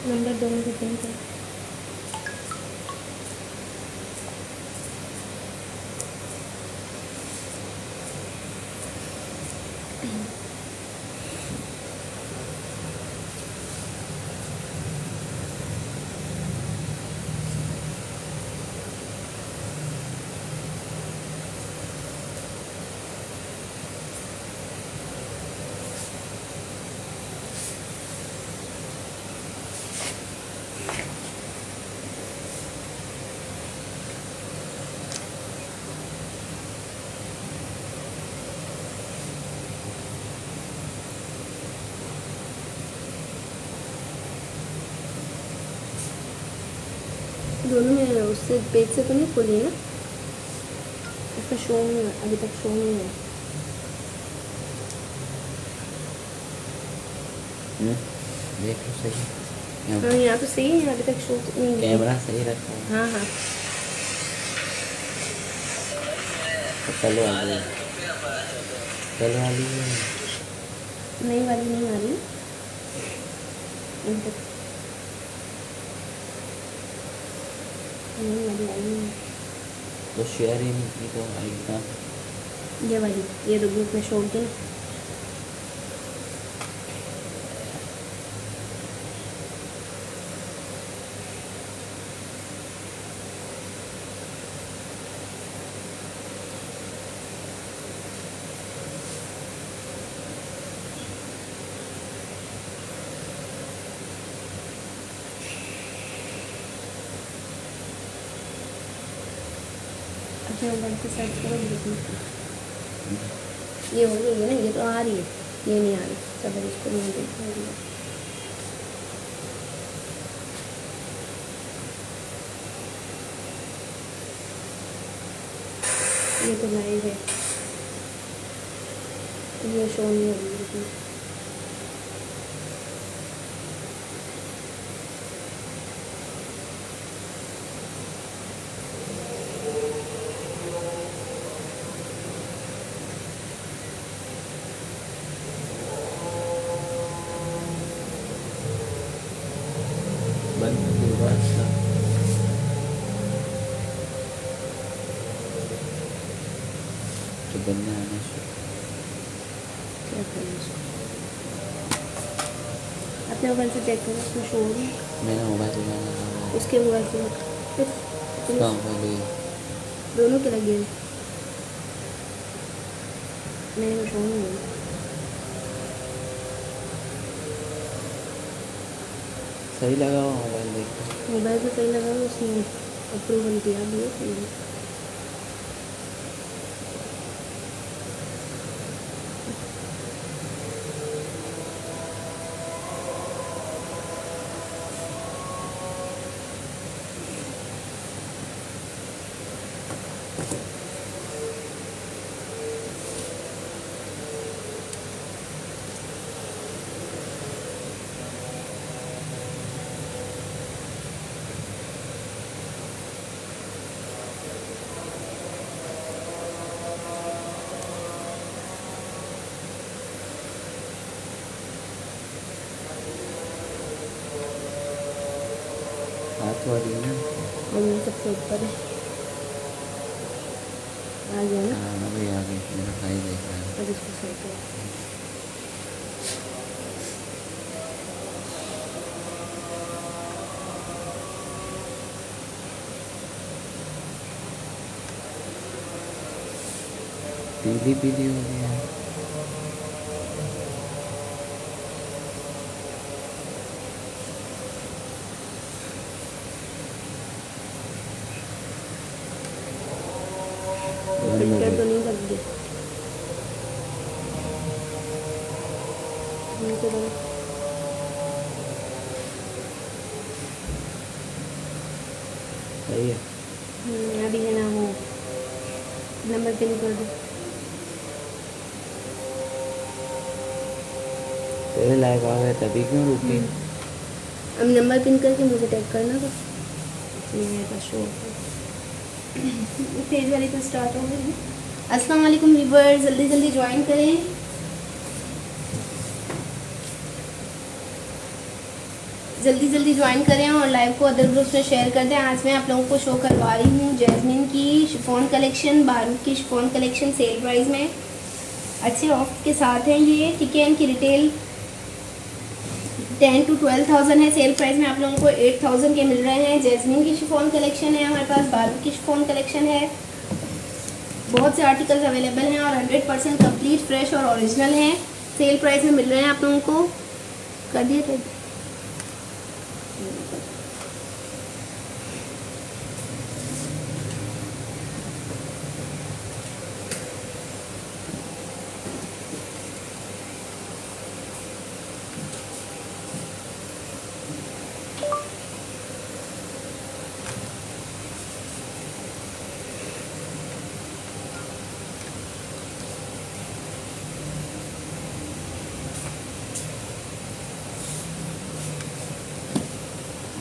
Number दोनों को pin कर। दोनों में उससे पेज से तो नहीं खोली ना, इसका शो नहीं है अभी तक, शो नहीं है। देख लो सही। हाँ यहाँ तो सही है, अभी तक शो नहीं है। कैमरा सही रखा है। हाँ हाँ तो कल वाली नई वाली नहीं आ रही अभी तक, नई वाली आई नहीं है। तो शेयर ही नहीं की तो आएगी कहाँ? ये वाली, ये तो ग्रुप में शो होगी ना। अपने मोबाइल से सर्च करो ग्रुप में, ये हो गई है ना, ये तो आ रही है, ये नहीं आ रही। चलो इसको नहीं देखा, ये तो लाइव है, ये शो नहीं हो रही है। बंद कर दो बस। तो बनना आना शुरू। क्या करें इसको, अपने मोबाइल से चेक करो, उसमें शो हो रही है। मेरा मोबाइल चलाना उसके मोबाइल से फिर उसका मोबाइल दोनों के लगे हैं, मेरे में शो नहीं हो रही। सही लगा हुआ मोबाइल देखो। मोबाइल से सही लगा, उसने अप्रूवल दिया भी है। हाथ वाली ना। और ये सबसे ऊपर है, आ गया ना। हाँ अभी आ गई, मेरा भाई देख रहा है। अब इसको सही करो। पीली पीली हो गई है। फिल्टर तो नहीं लग गया नीचे तो। सही है। अभी है ना वो नंबर पिन कर दो। तेरे लाइव आ गए तभी क्यों रुकी? अब नंबर पिन करके मुझे टैग करना था, इसलिए मेरे पास शो पेज वाली तो स्टार्ट हो गई। अस्सलाम वालेकुम व्यूअर्स, जल्दी जल्दी ज्वाइन करें। जल्दी जल्दी ज्वाइन करें और लाइव को अदर ग्रुप्स में शेयर कर दें। आज मैं आप लोगों को शो करवा रही हूँ जैस्मिन की शिफॉन कलेक्शन, बारूद की शिफॉन कलेक्शन सेल प्राइस में अच्छे ऑफ के साथ हैं ये, ठीक है। इनकी रिटेल 10 to 12,000 है, सेल प्राइस में आप लोगों को 8,000 के मिल रहे हैं। जैस्मिन की शिफॉन कलेक्शन है हमारे पास, बारूद की शिफॉन कलेक्शन है। बहुत से आर्टिकल्स अवेलेबल हैं और 100% कंप्लीट फ्रेश और ओरिजिनल हैं, सेल प्राइस में मिल रहे हैं आप लोगों को। कर दिए थे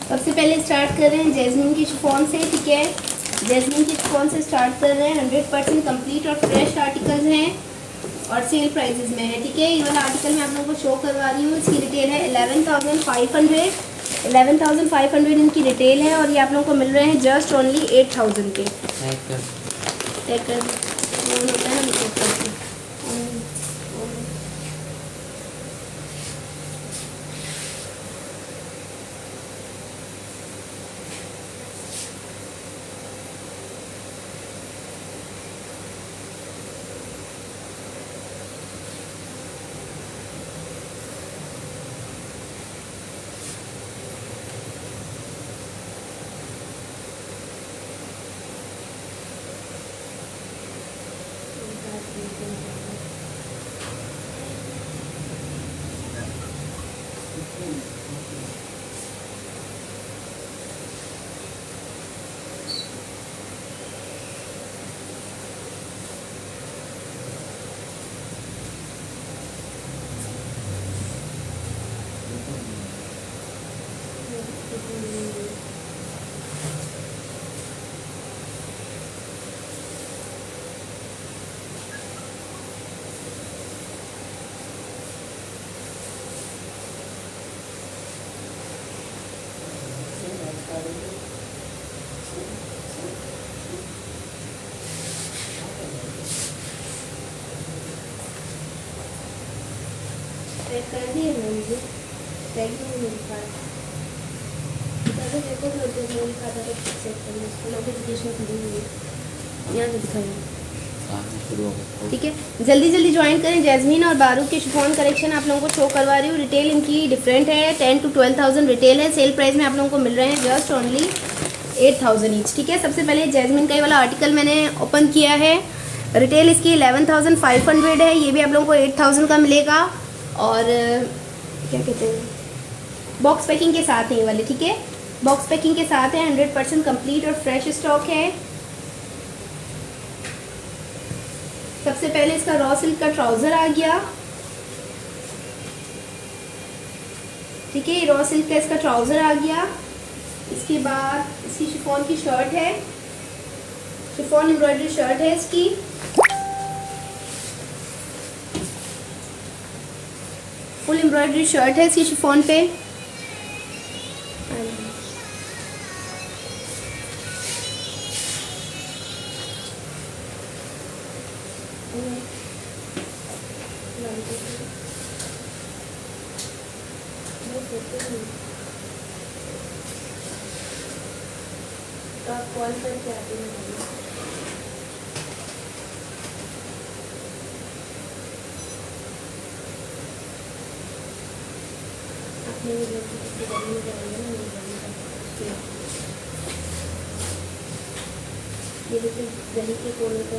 सबसे पहले स्टार्ट कर रहे हैं जैस्मिन की शिफॉन से, ठीक है। जैस्मिन की शिफॉन से स्टार्ट कर रहे हैं। 100% कंप्लीट और फ्रेश आर्टिकल्स हैं और सेल प्राइसेस में है, ठीक है। ये वाला आर्टिकल मैं आप लोगों को शो करवा रही हूँ। इसकी रिटेल है 11,500 इनकी रिटेल है और ये आप लोगों को मिल रहे हैं जस्ट ओनली 8,000 के। चेक कर होता है ना, चेक कर दिए मुझे, टैग भी नहीं लिखा है। अगर देखो तो नहीं लिखा था तो चेक कर लो, उसको नोटिफिकेशन खुली हुई है, यहाँ लिखा है, ठीक है। जल्दी जल्दी ज्वाइन करें। जैस्मिन और बारूद के शिफॉन कलेक्शन आप लोगों को शो करवा रही हूँ। रिटेल इनकी डिफरेंट है, 10 to 12,000 रिटेल है, सेल प्राइस में आप लोगों को मिल रहे हैं जस्ट ओनली 8,000 ईच, ठीक है। सबसे पहले जैस्मिन का ये वाला आर्टिकल मैंने ओपन किया है। रिटेल इसकी 11,500 है, ये भी आप लोगों को 8,000 का मिलेगा और क्या कहते हैं, बॉक्स पैकिंग के साथ है ये वाले, ठीक है। बॉक्स पैकिंग के साथ है, 100% कंप्लीट और फ्रेश स्टॉक है। सबसे पहले इसका रॉ सिल्क का ट्राउजर आ गया, ठीक है। रॉ सिल्क का इसका ट्राउजर आ गया। इसके बाद इसकी शिफॉन की शर्ट है, शिफॉन एम्ब्रॉयडरी शर्ट है इसकी। फुल एम्ब्रॉयडरी शर्ट है इसकी शिफॉन पे। तो आप कॉल करके आते हैं। ये देखिए गली के कोने पे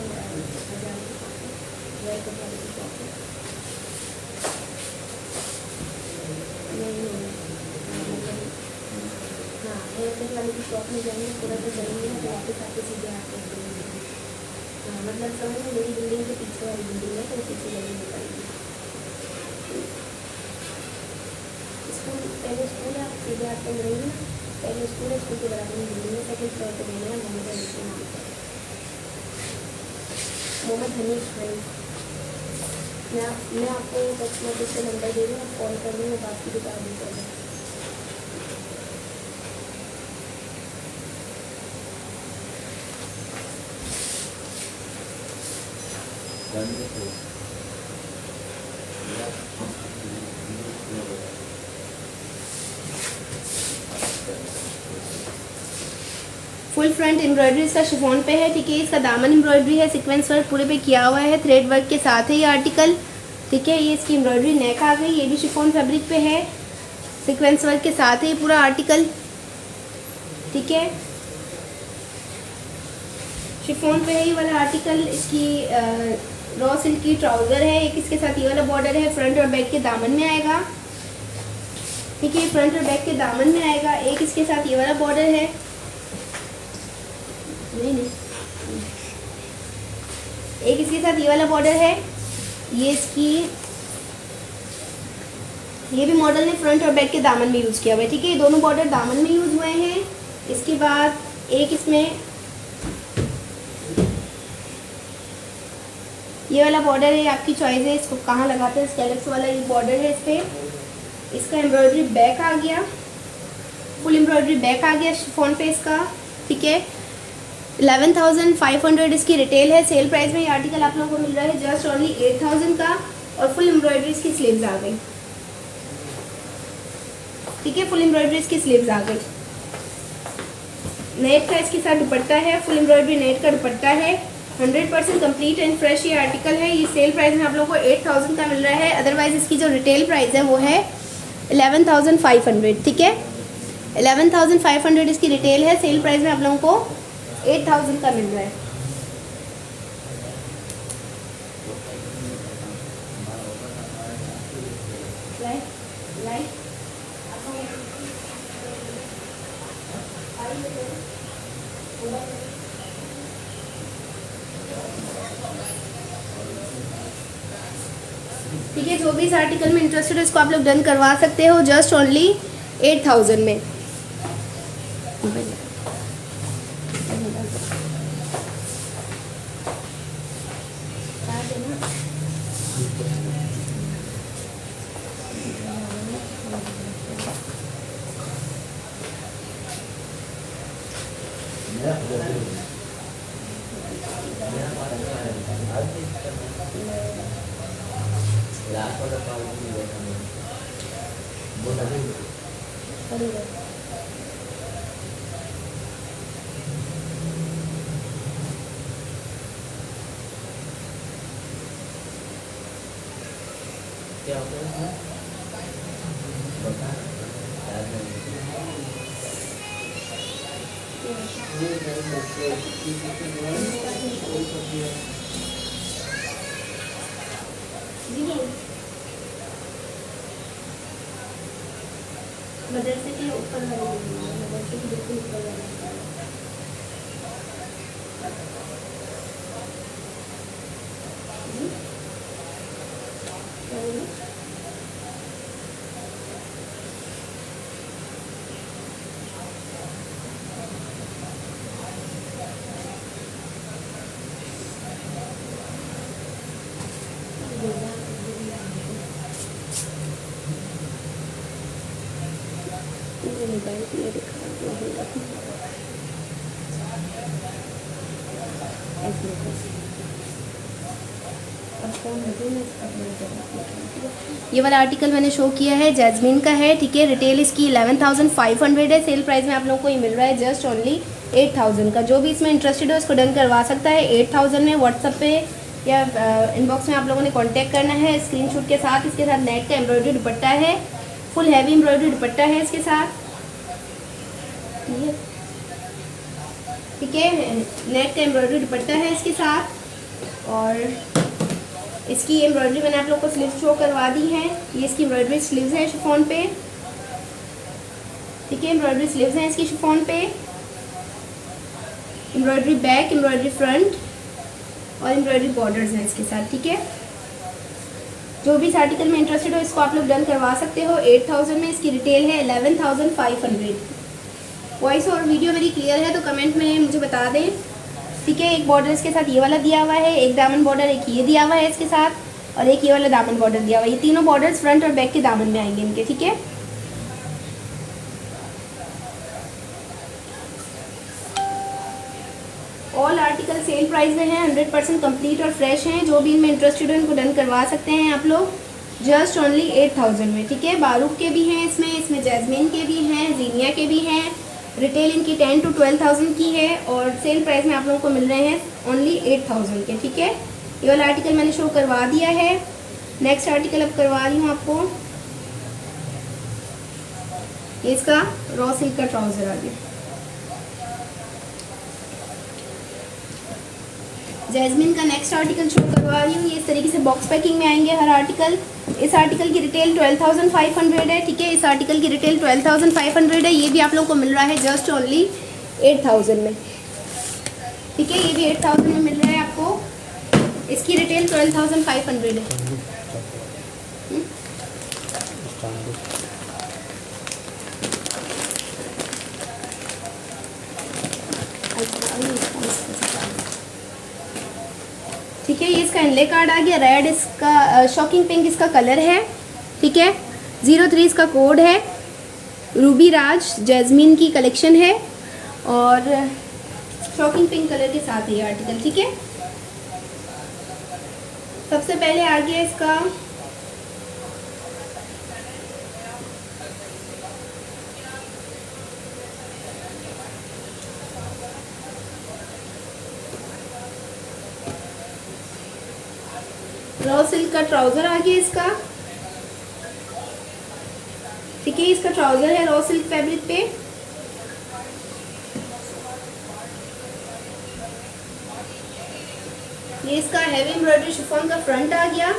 हाँ, एयरटेल वाले की शॉप में जाएंगे, पूरा तो जाएंगे ना, तो वापस आके सीधे आते हैं। हाँ, मतलब समझ में, मेरी बिल्डिंग के पीछे वाली बिल्डिंग है, तो पीछे गली में पड़ेगी। स्कूल पहले स्कूल है, आप सीधे आते रहेंगे ना, पहले स्कूल है, स्कूल के बराबर में बिल्डिंग है, सेकंड फ्लोर पे रहने का मोहम्मद हनीफ के नाम से, मोहम्मद हनीफ भाई। मैं आपको टेक्स्ट मैसेज से नंबर दे दूँ, आप कॉल कर लेंगे, बात की बता दूँ। फुल फ्रंट एम्ब्रॉयडरी इसका शिफॉन पे है, ठीक है। इसका दामन एम्ब्रॉयडरी है, सीक्वेंस वर्क पूरे पे किया हुआ है, थ्रेड वर्क के साथ है ये आर्टिकल, ठीक है। ये इसकी एम्ब्रॉयडरी नेक आ गई, ये भी शिफॉन फैब्रिक पे है, सीक्वेंस वर्क के साथ है ये पूरा आर्टिकल, ठीक है। शिफॉन पे है ये वाला आर्टिकल। इसकी रॉ सिल्क की ट्राउज़र है, एक इसके साथ ये वाला बॉर्डर है, फ्रंट और बैक के दामन में आएगा, ठीक है। फ्रंट और बैक के दामन में आएगा। एक इसके साथ ये वाला बॉर्डर है, नहीं, एक इसके साथ ये वाला बॉर्डर है। ये इसकी, ये भी मॉडल ने फ्रंट और बैक के दामन में यूज़ किया हुआ है, ठीक है। ये दोनों बॉर्डर दामन में यूज़ हुए हैं। इसके बाद एक इसमें ये वाला बॉर्डर है, आपकी चॉइस है इसको कहाँ लगाते हैं, स्केलेक्स वाला ये बॉर्डर है इस पर। इसका एम्ब्रॉयडरी बैक आ गया, फुल एम्ब्रॉयडरी बैक आ गया शिफॉन पे इसका, ठीक है। 11,500 इसकी रिटेल है। सेल प्राइस में ये आर्टिकल आप लोगों को मिल रहा है जस्ट ओनली 8,000 का, और फुल एम्ब्रॉयडरी इसकी स्लीव्स आ गई, ठीक है। फुल एम्ब्रॉयडरी इसकी स्लीव्स आ गई। नेट का इसके साथ दुपट्टा है, फुल एम्ब्रॉयडरी नेट का दुपट्टा है, 100% कंप्लीट एंड फ्रेश ये आर्टिकल है। ये सेल प्राइस में आप लोगों को 8,000 का मिल रहा है, अदरवाइज इसकी जो रिटेल प्राइस है वो है 11,500, ठीक है। 11,500 इसकी रिटेल है, सेल प्राइस में आप लोगों को 8,000 का मिल रहा है। ठीक है, जो भी इस आर्टिकल में इंटरेस्टेड है इसको आप लोग डन करवा सकते हो जस्ट ओनली 8,000 में। क्या होता है मदरसे के ऊपर मदरसे के बिल्कुल ऊपर ये वाला आर्टिकल मैंने शो किया है, जैस्मिन का है, ठीक है। रिटेल इसकी 11,500 है, सेल प्राइस में आप लोगों को ये मिल रहा है जस्ट ओनली 8,000 का। जो भी इसमें इंटरेस्टेड हो इसको डन करवा सकता है 8,000 में। व्हाट्सएप पे या इनबॉक्स में आप लोगों ने कांटेक्ट करना है स्क्रीनशॉट के साथ। इसके साथ नेट का एम्ब्रॉयडरी दुपट्टा है, फुल हैवी एम्ब्रॉयडरी दुपट्टा है इसके साथ, ठीक है। नेट का एम्ब्रॉयडरी दुपट्टा है इसके साथ, और इसकी एम्ब्रॉयडरी मैंने आप लोग को स्लीव्स शो करवा दी है। ये इसकी एम्ब्रॉयडरी स्लीव्स हैं शिफॉन पे, ठीक है। एम्ब्रॉयडरी स्लीव्स हैं इसकी शिफॉन पे, एम्ब्रॉयडरी बैक, एम्ब्रॉयडरी फ्रंट और एम्ब्रॉयडरी बॉर्डर्स हैं इसके साथ, ठीक है। जो भी इस आर्टिकल में इंटरेस्टेड हो इसको आप लोग डन करवा सकते हो 8,000 में। इसकी रिटेल है 11,500। वॉइस और वीडियो मेरी क्लियर है तो कमेंट में मुझे बता दें, ठीक है। एक बॉर्डर इसके साथ ये वाला दिया हुआ है, एक दामन बॉर्डर एक ये दिया हुआ है इसके साथ, और एक ये वाला दामन बॉर्डर दिया हुआ है। ये तीनों बॉर्डर्स फ्रंट और बैक के दामन में आएंगे इनके, ठीक है। All all article sale price में है, 100% कंप्लीट और फ्रेश हैं। जो भी इनमें इंटरेस्टेड है इनको डन करवा सकते हैं आप लोग, जस्ट ओनली 8000 में। ठीक है, बारूक के भी हैं इसमें जैस्मिन के भी हैं, जीनिया के भी हैं। रिटेल इनकी 10 to 12,000 की है और सेल प्राइस में आप लोगों को मिल रहे हैं ओनली 8000 के। ठीक है, ये वाला आर्टिकल मैंने शो करवा दिया है। नेक्स्ट आर्टिकल अब करवा रही हूँ आपको, ये इसका रॉ सिल्क का ट्राउजर आ गया। जैस्मिन का नेक्स्ट आर्टिकल शो करवा रही हूँ। ये इस तरीके से बॉक्स पैकिंग में आएंगे हर आर्टिकल। इस आर्टिकल की रिटेल 12,500 है। ठीक है, इस आर्टिकल की रिटेल 12,500 है। ये भी आप लोग को मिल रहा है जस्ट ओनली 8000 में। ठीक है, ये भी 8000 में मिल रहा है आपको। इसकी रिटेल 12,500 है। ठीक है, ये इसका इनले कार्ड आ गया। रेड इसका शॉकिंग पिंक इसका कलर है। ठीक है, 03 इसका कोड है। रूबी राज जैस्मिन की कलेक्शन है और शॉकिंग पिंक कलर के साथ है ये आर्टिकल। ठीक है, सबसे पहले आ गया इसका रॉ सिल्क का ट्राउजर आ गया इसका। ठीक है, इसका ट्राउजर है रॉ सिल्क फैब्रिक पे। ये इसका हैवी एम्ब्रॉयडरी शिफॉन का फ्रंट आ गया।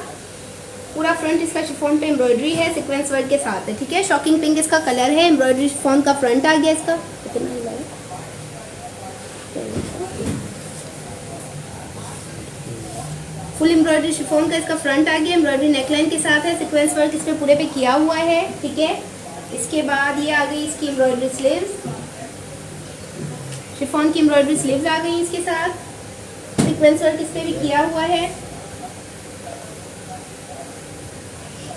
पूरा फ्रंट इसका शिफॉन पे एम्ब्रॉयडरी है, सीक्वेंस वर्क के साथ है। ठीक है, शॉकिंग पिंक इसका कलर है। एम्ब्रॉयडरी शिफॉन का फ्रंट आ गया इसका। फुल एम्ब्रॉयडरी शिफॉन का इसका फ्रंट आ गया। एम्ब्रॉयडरी नेकलाइन के साथ है, सीक्वेंस वर्क इस पे पूरे पे किया हुआ है। ठीक है, इसके बाद ये आ गई इसकी एम्ब्रॉयडरी स्लीव्स। शिफॉन की एम्ब्रॉयडरी स्लीव्स आ गई इसके साथ, सीक्वेंस वर्क इस पे भी किया हुआ है।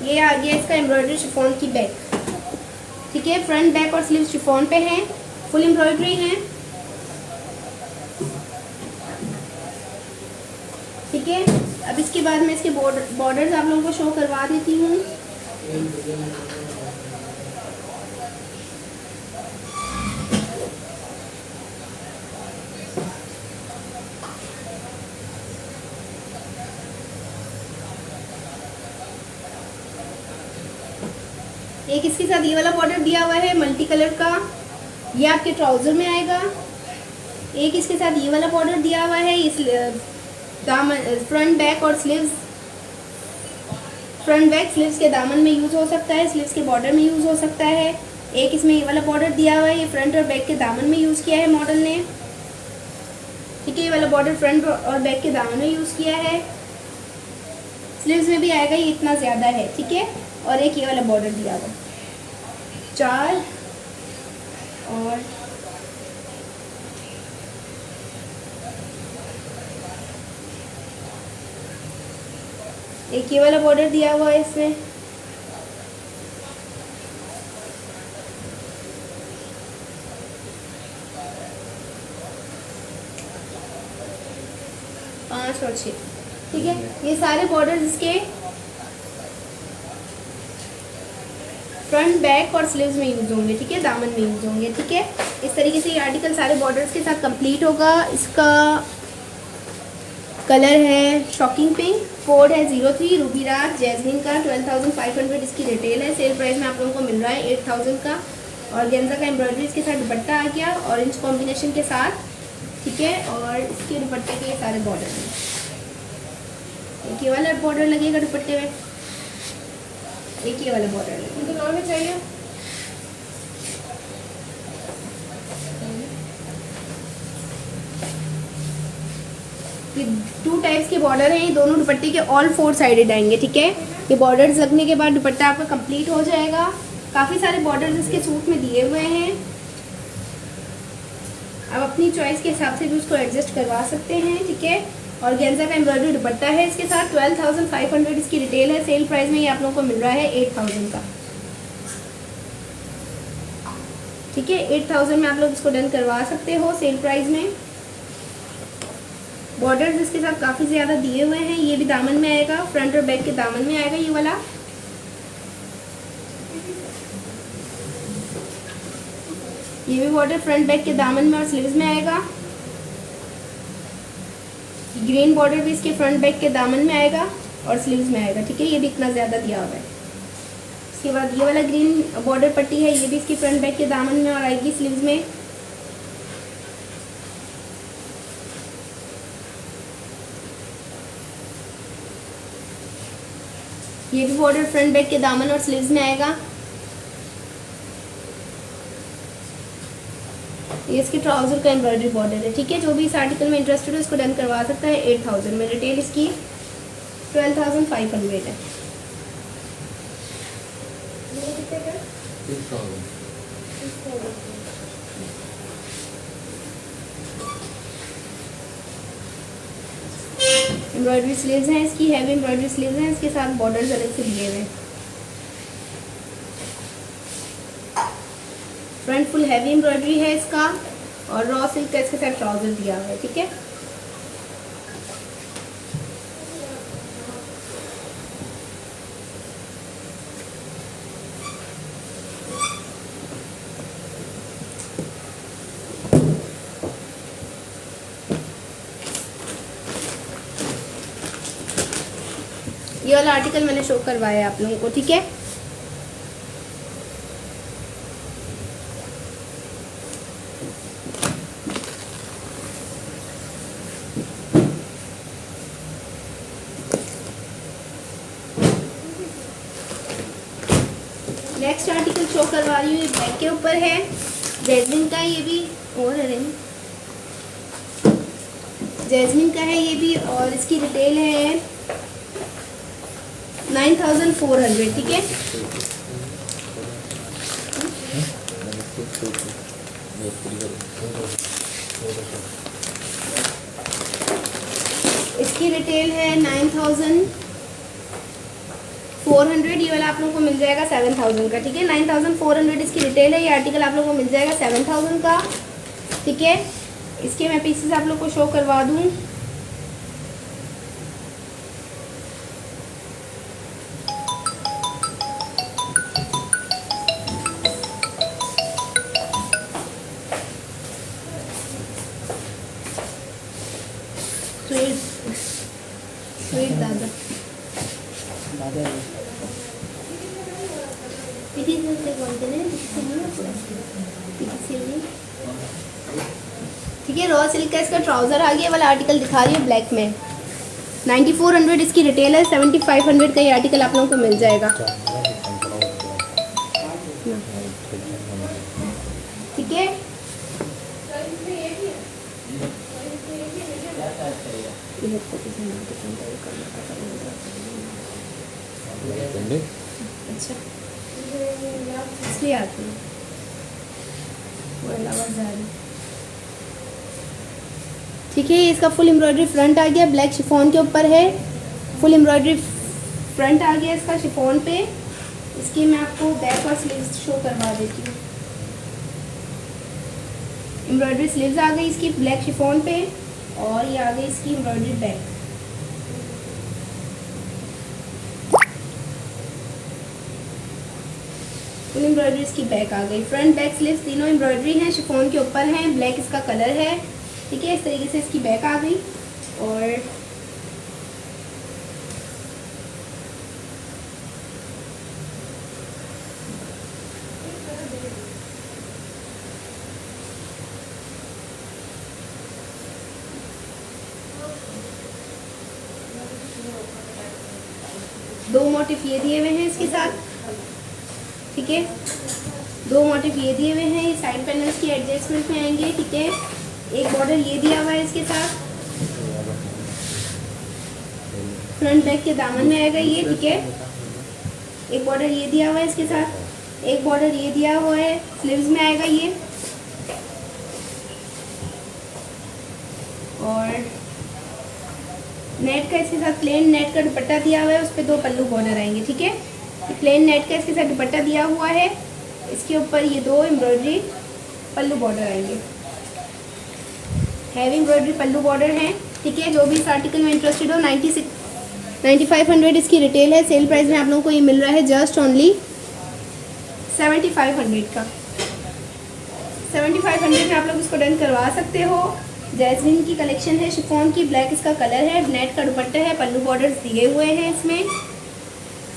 ये आ गया इसका एम्ब्रॉयडरी शिफॉन की बैक। ठीक है, फ्रंट बैक और स्लीव शिफॉन पे हैं, फुल एम्ब्रॉयडरी है। ठीक है, अब इसके बाद मैं इसके बॉर्डर्स आप लोगों को शो करवा देती हूँ। एक इसके साथ ये वाला बॉर्डर दिया हुआ है मल्टी कलर का, ये आपके ट्राउजर में आएगा। एक इसके साथ ये वाला बॉर्डर दिया हुआ है, इस दामन फ्रंट बैक और स्लीव्स, फ्रंट बैक स्लीव्स के दामन में यूज़ हो सकता है, स्लीव्स के बॉर्डर में यूज़ हो सकता है। एक इसमें ये वाला बॉर्डर दिया हुआ है, ये फ्रंट और बैक के दामन में यूज़ किया है मॉडल ने। ठीक है, ये वाला बॉर्डर फ्रंट और बैक के दामन में यूज़ किया है। स्लीव्स में भी आएगा, ये इतना ज़्यादा है। ठीक है, और एक ये वाला बॉर्डर दिया हुआ 4 और एक ये वाला बॉर्डर दिया हुआ है इसमें। पाँच और 6। ठीक है, ये सारे बॉर्डर्स इसके फ्रंट बैक और स्लीव्स में यूज़ होंगे। ठीक है, दामन में यूज़ होंगे। ठीक है, इस तरीके से ये आर्टिकल सारे बॉर्डर्स के साथ कंप्लीट होगा। इसका कलर है शॉकिंग पिंक, कोड है 03, रूबी राज जैस्मिन का 12,500 इसकी रिटेल है। सेल प्राइस में आप लोगों को मिल रहा है 8000 का। और गेंजा का एम्ब्रॉयडरी इसके साथ दुपट्टा आ गया ऑरेंज कॉम्बिनेशन के साथ। ठीक है, और इसके दुपट्टे के सारे बॉर्डर हैं। एक ये वाला बॉर्डर लगेगा दुपट्टे में, एक ये वाला बॉर्डर लगेगा। और भी चाहिए ये 2 टाइप्स के बॉर्डर हैं, ये दोनों दुपट्टे के ऑल 4 साइडेड आएंगे। ठीक है, ये बॉर्डर्स लगने के बाद दुपट्टा आपका कंप्लीट हो जाएगा। काफ़ी सारे बॉर्डर्स इसके सूट में दिए हुए हैं, आप अपनी चॉइस के हिसाब से भी उसको एडजस्ट करवा सकते हैं। ठीक है, और गेंजा का एम्ब्रॉयडरी दुपट्टा है इसके साथ। 12,500 इसकी रिटेल है। सेल प्राइस में ये आप लोगों को मिल रहा है 8000 का। ठीक है, 8000 में आप लोग इसको डन करवा सकते हो सेल प्राइस में। बॉर्डर्स इसके साथ काफ़ी ज़्यादा दिए हुए हैं। ये भी दामन में आएगा, फ्रंट और बैक के दामन में आएगा ये वाला। ये भी बॉर्डर फ्रंट बैक के दामन में और स्लीव्स में आएगा। ग्रीन बॉर्डर भी इसके फ्रंट बैक के दामन में आएगा और स्लीव्स में आएगा, ठीक है। ये भी इतना ज़्यादा दिया हुआ है। इसके बाद ये वाला ग्रीन बॉर्डर पट्टी है, ये भी इसकी फ्रंट बैक के दामन में और आएगी स्लीव्स में। ये भी बॉर्डर फ्रंट बैक के दामन और स्लीव्स में आएगा। ये इसके ट्राउजर का एम्ब्रॉयडरी बॉर्डर है, ठीक है। जो भी इस आर्टिकल में इंटरेस्टेड है उसको डन करवा सकता है। 8000 में, रिटेल इसकी 12,500 है। एम्ब्रॉयडरी स्लीव्स हैं इसकी, हैवी एम्ब्रॉयडरी स्लीव्स हैं। इसके साथ बॉर्डर्स अलग से दिए हुए हैं। फ्रंट फुल हैवी एम्ब्रॉयडरी है इसका और रॉ सिल्क का इसके साथ ट्राउजर दिया हुआ है, ठीक है। ये वाला आर्टिकल मैंने शो करवाया है आप लोगों को, ठीक है। नेक्स्ट आर्टिकल शो करवा रही हूँ, ये बैक के ऊपर है, जैस्मिन का। ये भी और है, जैस्मिन का है ये भी, और इसकी रिटेल है 9,400, ठीक है। इसकी रिटेल है 9,400। ये वाला आप लोगों को मिल जाएगा 7,000 का, ठीक है। 9,400 इसकी रिटेल है। ये आर्टिकल आप लोगों को मिल जाएगा 7,000 का, ठीक है। इसके मैं पीसेस आप लोग को शो करवा दूँ। स्वीट दादा ठीक है। रॉ सिल्क का इसका ट्राउजर आ गया। वाला आर्टिकल दिखा रही है ब्लैक में। 9,400 इसकी रिटेल है। 7,500 का ये आर्टिकल आप लोगों को मिल जाएगा, ठीक है। अच्छा इसलिए आती है वो अलावा जा रही, ठीक है। ये इसका फुल एम्ब्रॉयडरी फ्रंट आ गया, ब्लैक शिफॉन के ऊपर है। फुल एम्ब्रॉयडरी फ्रंट आ गया इसका शिफॉन पे। इसकी मैं आपको बैक और स्लीव्स शो करवा देती हूँ। एम्ब्रॉयडरी स्लीव्स आ गई इसकी ब्लैक शिफॉन पे, और ये आ गई इसकी एम्ब्रॉयडरी बैक। फुल एम्ब्रॉयडरी इसकी बैक आ गई। फ्रंट बैक स्लीव्स तीनों एम्ब्रॉयडरी हैं, शिफॉन के ऊपर हैं, ब्लैक इसका कलर है, ठीक है। इस तरीके से इसकी बैक आ गई। और दो मोटिफ ये दिए हुए हैं इसके साथ, ठीक है। दो मोटिफ ये दिए हुए हैं। ये साइड पैनल्स की एडजस्टमेंट में आएंगे, ठीक है। एक बॉर्डर ये दिया हुआ है इसके साथ, फ्रंट बैक के दामन में आएगा ये, ठीक है। एक बॉर्डर ये दिया हुआ है इसके साथ, एक बॉर्डर ये दिया हुआ है स्लीव्स में आएगा ये, और नेट का इसके साथ प्लेन नेट का दुपट्टा दिया हुआ है, उस पर दो पल्लू बॉर्डर आएंगे, ठीक है। प्लेन नेट का इसके साथ दुपट्टा दिया हुआ है, इसके ऊपर ये दो एम्ब्रॉयडरी पल्लू बॉर्डर आएंगे। हैवी एम्ब्रॉयडरी पल्लू बॉर्डर हैं। ठीक है, जो भी इस आर्टिकल में इंटरेस्टेड हो 9500 इसकी रिटेल है। सेल प्राइस में आप लोगों को ये मिल रहा है जस्ट ओनली 7500 का। 7500 में आप लोग इसको डन करवा सकते हो। जैस्मिन की कलेक्शन है, शिफॉन की, ब्लैक इसका कलर है, नेट का दुपट्टा है, पल्लू बॉर्डर्स दिए हुए हैं इसमें।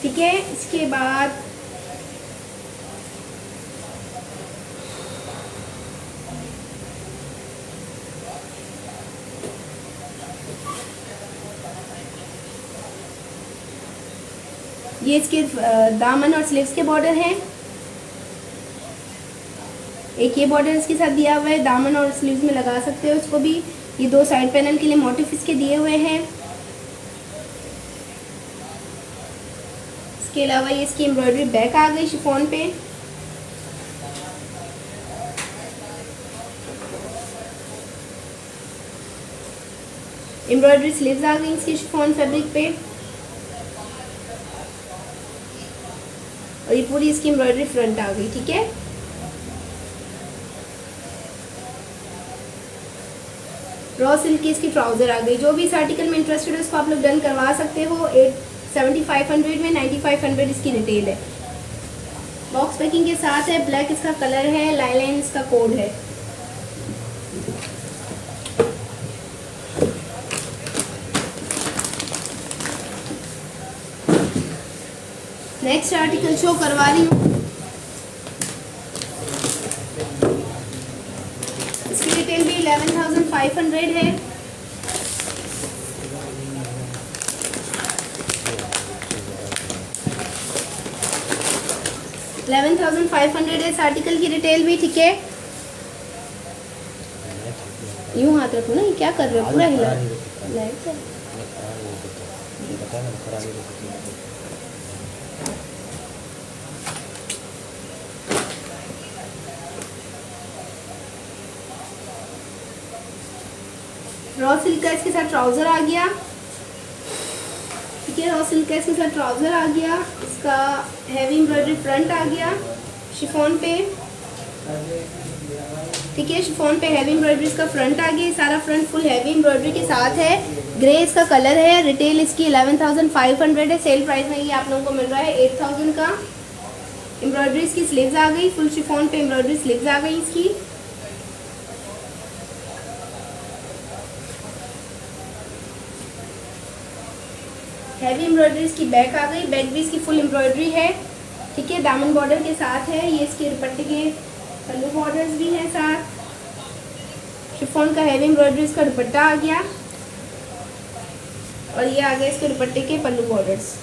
ठीक है, इसके बाद ये इसके दामन और स्लीव्स के बॉर्डर हैं। एक ये बॉर्डर इसके साथ दिया हुआ है, दामन और स्लीव्स में लगा सकते हो इसको भी। ये दो साइड पैनल के लिए मोटिफ इसके दिए हुए हैं। इसके अलावा ये इसकी एम्ब्रॉयडरी बैक आ गई शिफॉन पे। एम्ब्रॉयडरी स्लीव्स आ गई इसकी शिफॉन फैब्रिक पे। और ये पूरी इसकी एम्ब्रॉयडरी फ्रंट आ गई। ठीक है, रॉ सिल्क की इसकी ट्राउजर आ गई। जो भी इस आर्टिकल में इंटरेस्टेड है उसको आप लोग डन करवा सकते हो। 7500 में 9500 इसकी रिटेल है। बॉक्स पैकिंग के साथ है, ब्लैक इसका कलर है, लाइलाइन इसका कोड है। नेक्स्ट आर्टिकल शो करवा रही हूँ। इसकी रिटेल भी 11,500 है। इस आर्टिकल की रिटेल भी। ठीक है, यूं हाथ रखो ना, ये क्या कर रहे हो, पूरा हिला लाइट है। रॉ सिल्क का इसके साथ ट्राउजर आ गया। ठीक है, रॉ सिल्क का इसके साथ ट्राउजर आ गया। इसका हैवी एम्ब्रॉयडरी फ्रंट आ गया शिफॉन पे। ठीक है, शिफॉन पे हैवी एम्ब्रॉयडरी इसका फ्रंट आ गया। सारा फ्रंट फुल हैवी एम्ब्रॉयडरी के साथ है। ग्रे इसका कलर है। रिटेल इसकी 11,500 है। सेल प्राइस में ये आप लोगों को मिल रहा है 8,000 का। एम्ब्रॉयडरी इसकी स्लीव्स आ गई, फुल शिफॉन पे एम्ब्रॉयडरी स्लीव्स आ गई इसकी। हैवी एम्ब्रॉयडरी इसकी बैक आ गई। बैक भी इसकी फुल एम्ब्रॉयडरी है। ठीक है, दामन बॉर्डर के साथ है। ये इसके दुपट्टे के पल्लू बॉर्डर्स भी हैं साथ। शिफॉन का हैवी एम्ब्रॉयडरी इसका दुपट्टा आ गया। और ये आ गया इसके दुपट्टे के पल्लू बॉर्डर्स।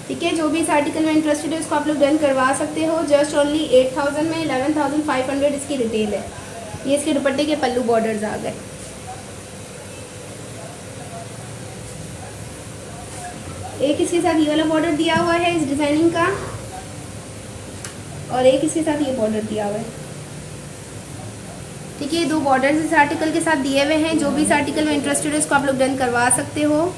ठीक है, जो भी इस आर्टिकल में इंटरेस्टेड है उसको आप लोग डन करवा सकते हो। जस्ट ओनली 8,000 में 11,500 इसकी रिटेल है। ये इसके दुपट्टे के पल्लू बॉर्डर्स आ गए। एक इसके साथ ये वाला बॉर्डर दिया हुआ है इस डिजाइनिंग का, और एक इसके साथ ये बॉर्डर दिया हुआ है। ठीक है, दो बॉर्डर्स इस आर्टिकल के साथ दिए हुए हैं। जो भी इस आर्टिकल में इंटरेस्टेड है उसको आप लोग डन करवा सकते हो।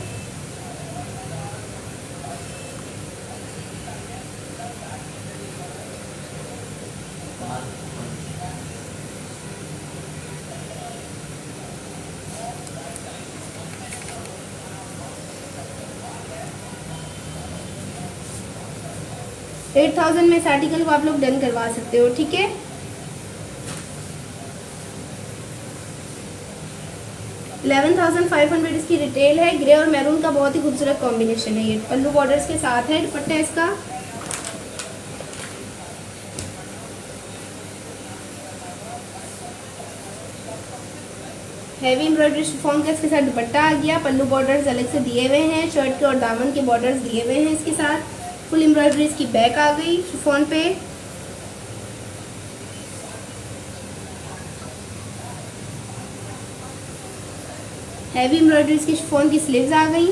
$8,000 में इस आर्टिकल को आप लोग डन करवा सकते हो। ठीक है, $11,500 इसकी रिटेल है। ग्रे और मैरून का बहुत ही खूबसूरत कॉम्बिनेशन है। ये पल्लू बॉर्डर्स के साथ है दुपट्टा इसका। हैवी एम्ब्रॉयडरी शिफॉन का इसके साथ दुपट्टा आ गया। पल्लू बॉर्डर्स अलग से दिए हुए हैं। शर्ट के और दामन के बॉर्डर्स दिए हुए हैं इसके साथ। फुल एम्ब्रॉयडरी इसकी बैक आ गई शिफॉन पे। हैवी एम्ब्रॉयडरी इसकी शिफॉन की स्लीव्स आ गई।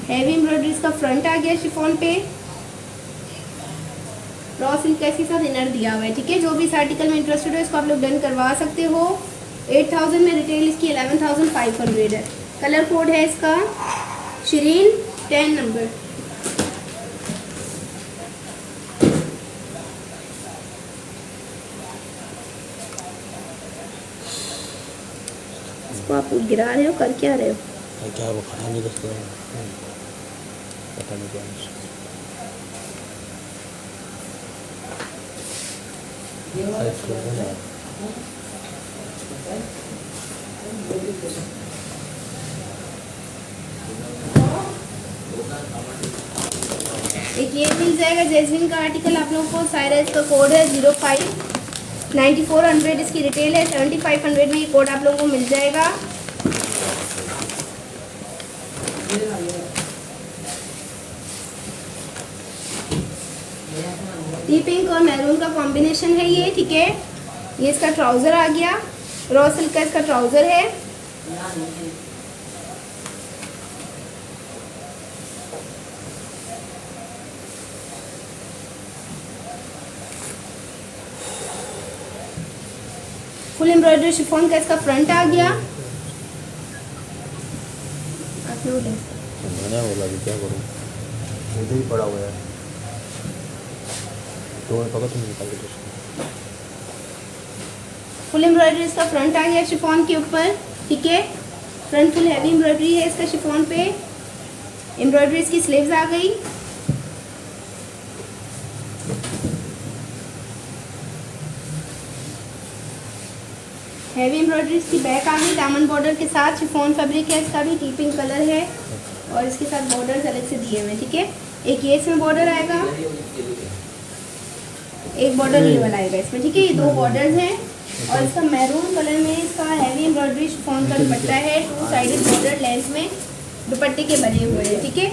हैवी एम्ब्रॉयडरी इसका फ्रंट आ गया शिफॉन पे। रॉ सिल्क का इसके साथ इनर दिया हुआ है। ठीक है, जो भी इस आर्टिकल में इंटरेस्टेड है इसको आप लोग डन करवा सकते हो। 8,000 में रिटेल इसकी 11,500 है। कलर कोड है इसका शिरीन 10 नंबर। फूल गिरा रहे हो, कर क्या रहे हो? क्या वो खाना नहीं रखते हैं, पता नहीं क्या है। एक ये मिल जाएगा जैस्मिन का आर्टिकल आप लोगों को, सायरा इसका कोड है 059400, इसकी रिटेल है 7500 में। ये कोड आप लोगों को मिल जाएगा। टी पिंक और मैरून का कॉम्बिनेशन है ये, ठीक है। ये इसका ट्राउजर आ गया, रॉ सिल्क का इसका ट्राउजर है। फुल एम्ब्रॉयडरी शिफॉन का इसका फ्रंट आ गया। मैंने बोला कि क्या करूँ, इधर ही पड़ा हुआ है, तो मैं पकड़ तुम निकाल के। फुल एम्ब्रॉयडरी इसका फ्रंट आ गया शिफॉन के ऊपर, ठीक है। फ्रंट फुल हैवी एम्ब्रॉयडरी है इसका शिफॉन पे। एम्ब्रॉयडरी इसकी स्लीव्स आ गई। हैवी एम्ब्रॉयडरी इसकी बैक आ गई दामन बॉर्डर के साथ। शिफॉन फैब्रिक है इसका भी, टी पिंक कलर है और इसके साथ बॉर्डर्स अलग से दिए हुए हैं, ठीक है। एक ये इसमें बॉर्डर आएगा, एक बॉर्डर ये वाला आएगा इसमें, ठीक है। ये 2 बॉर्डर्स हैं और इसका मैरून कलर में इसका हैवी एम्ब्रॉयडरी शिफॉन का दुपट्टा है। 2 साइडेड बॉर्डर लेंथ में दुपट्टे के बने हुए हैं, ठीक है।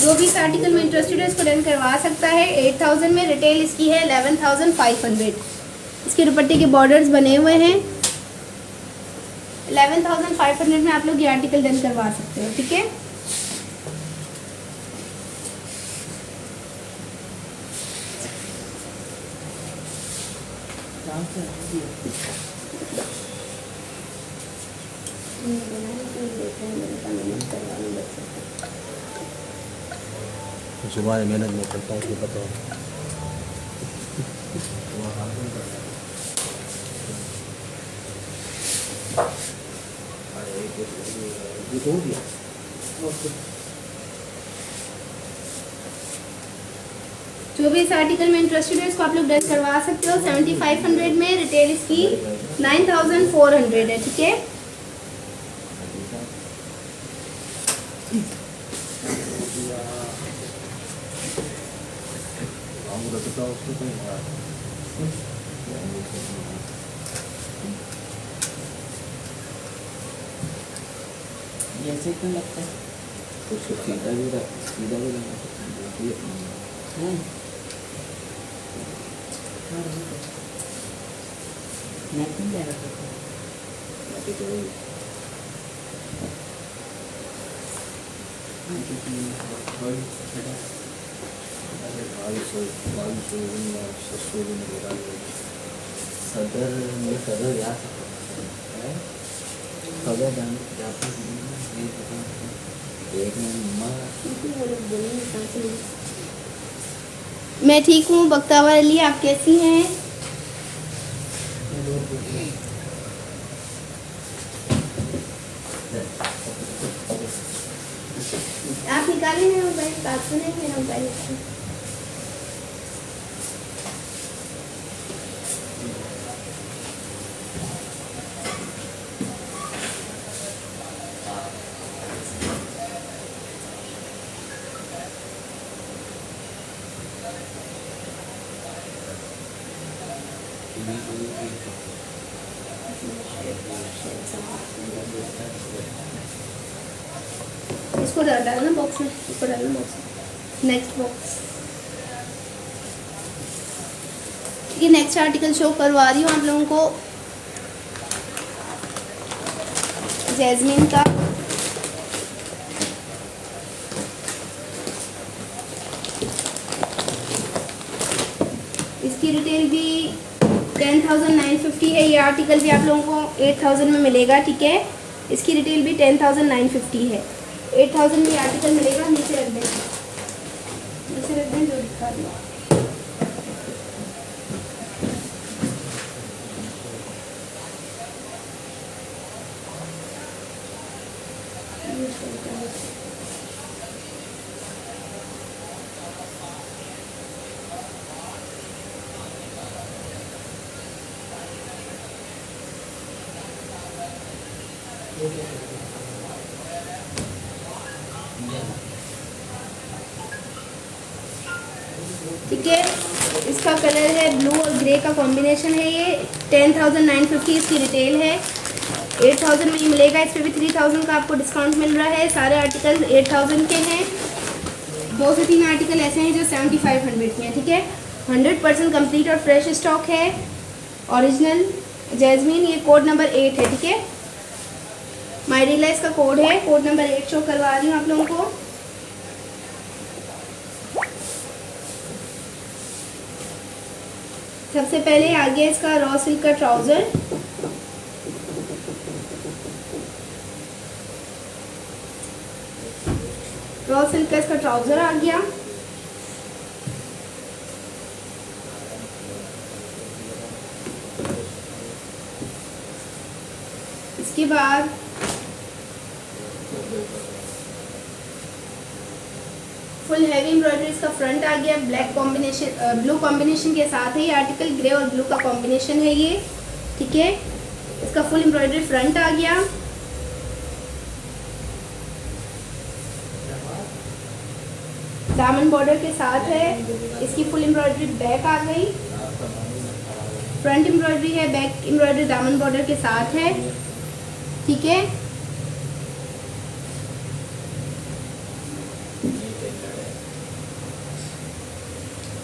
जो भी इस आर्टिकल में इंटरेस्टेड है इसको डन करवा सकता है। 8000 में रिटेल इसकी है 11500। इसके दुपट्टे के बॉर्डर्स बने हुए हैं। 11500 में आप लोग ये आर्टिकल डन करवा सकते हो, ठीक है। सुबह मेहनत नहीं करता हूँ, पता है। जो भी इस आर्टिकल में इंटरेस्टेड है इसको आप लोग डन करवा सकते हो। 7500 में रिटेल इसकी 9400 है, ठीक है। ऐसे क्यों लगता है? कुछ सीधा भी रख, सीधा भी लगा सदर में सदर जा सकता है, सदर जाता एक मैं ठीक हूँ बख्तावर अली, आप कैसी हैं? आप निकाले हैं मोबाइल, बात सुने मेरा मोबाइल। इसको डालना बॉक्स में, इसको डालना बॉक्स में। नेक्स्ट बॉक्स, ये नेक्स्ट आर्टिकल शो करवा रही हूँ आप लोगों को, जैस्मिन का। इसकी रिटेल भी 10,950 है। ये आर्टिकल भी आप लोगों को 8000 में मिलेगा, ठीक है। इसकी रिटेल भी 10,950 है। 8000 में आर्टिकल मिलेगा। नीचे रख दें, नीचे रख दें, जो दिखा रही हूँ। ठीक है, इसका कलर है ब्लू और ग्रे का कॉम्बिनेशन है ये। 10,950 इसकी रिटेल है। 8,000 में ही मिलेगा। इस पर भी 3,000 का आपको डिस्काउंट मिल रहा है। सारे आर्टिकल 8,000 के हैं। 2 से 3 आर्टिकल ऐसे हैं जो 7,500 के हैं। ठीक है, 100% कंप्लीट और फ्रेश स्टॉक है। ओरिजिनल जैस्मीन, ये कोड नंबर 8 है। ठीक है, माई रियलाइज का कोड है। कोड नंबर 8 शो करवा रही हूँ आप लोगों को। सबसे पहले आ गया इसका रॉ सिल्क का ट्राउजर। रॉ सिल्क का इसका ट्राउजर आ गया। इसके बाद फुल हैवी एम्ब्रॉयडरी इसका फ्रंट आ गया। ब्लैक कॉम्बिनेशन, ब्लू कॉम्बिनेशन के साथ है ये आर्टिकल। ग्रे और ब्लू का कॉम्बिनेशन है ये। ठीक है, इसका फुल एम्ब्रॉयडरी फ्रंट आ गया। दामन बॉर्डर के साथ है। इसकी फुल एम्ब्रॉयडरी बैक आ गई। फ्रंट एम्ब्रॉयडरी है, बैक एम्ब्रॉयडरी दामन बॉर्डर के साथ है। ठीक है,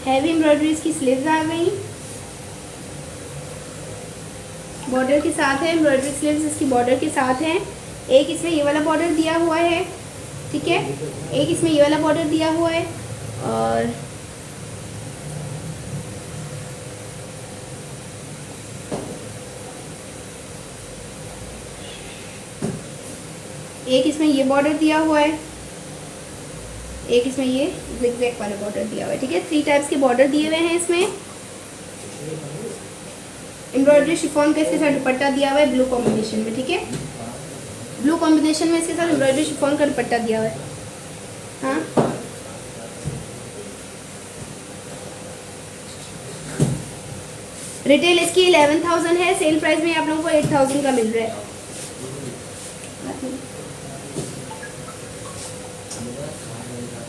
हैवी एम्ब्रॉयडरी इसकी स्लीव्स आ गई। बॉर्डर के साथ है। एम्ब्रॉयडरी स्लीव्स इसकी बॉर्डर के साथ है। एक इसमें ये वाला बॉर्डर दिया हुआ है। ठीक है, एक इसमें ये वाला बॉर्डर दिया हुआ है और एक इसमें ये बॉर्डर दिया हुआ है। एक इसमें ये ज़िगज़ैग वाला बॉर्डर दिया हुआ है। ठीक है, 3 टाइप्स के बॉर्डर दिए हुए हैं इसमें। एम्ब्रॉयडरी शिफॉन का इसके साथ दुपट्टा दिया हुआ है ब्लू कॉम्बिनेशन में। ठीक है, ब्लू कॉम्बिनेशन में इसके साथ एम्ब्रॉयडरी शिफॉन का दुपट्टा दिया हुआ है। हाँ, रिटेल इसकी 11,000 है। सेल प्राइस में आप लोगों को 8,000 का मिल रहा है।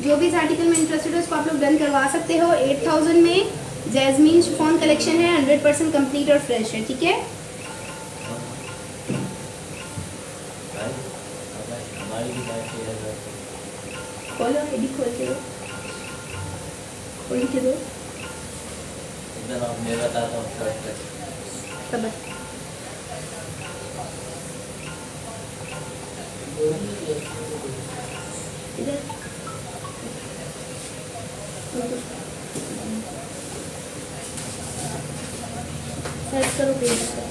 जो भी इस आर्टिकल में इंटरेस्टेड हो उसको आप लोग डन करवा सकते हो। 8,000 में जैस्मीन शिफॉन कलेक्शन है। 100% कंप्लीट और फ्रेश है। ठीक है, खोलो, आईडी खोल के दो, खोल के दो। मैं बताता हूँ सब इधर सर्च करो पेज पर।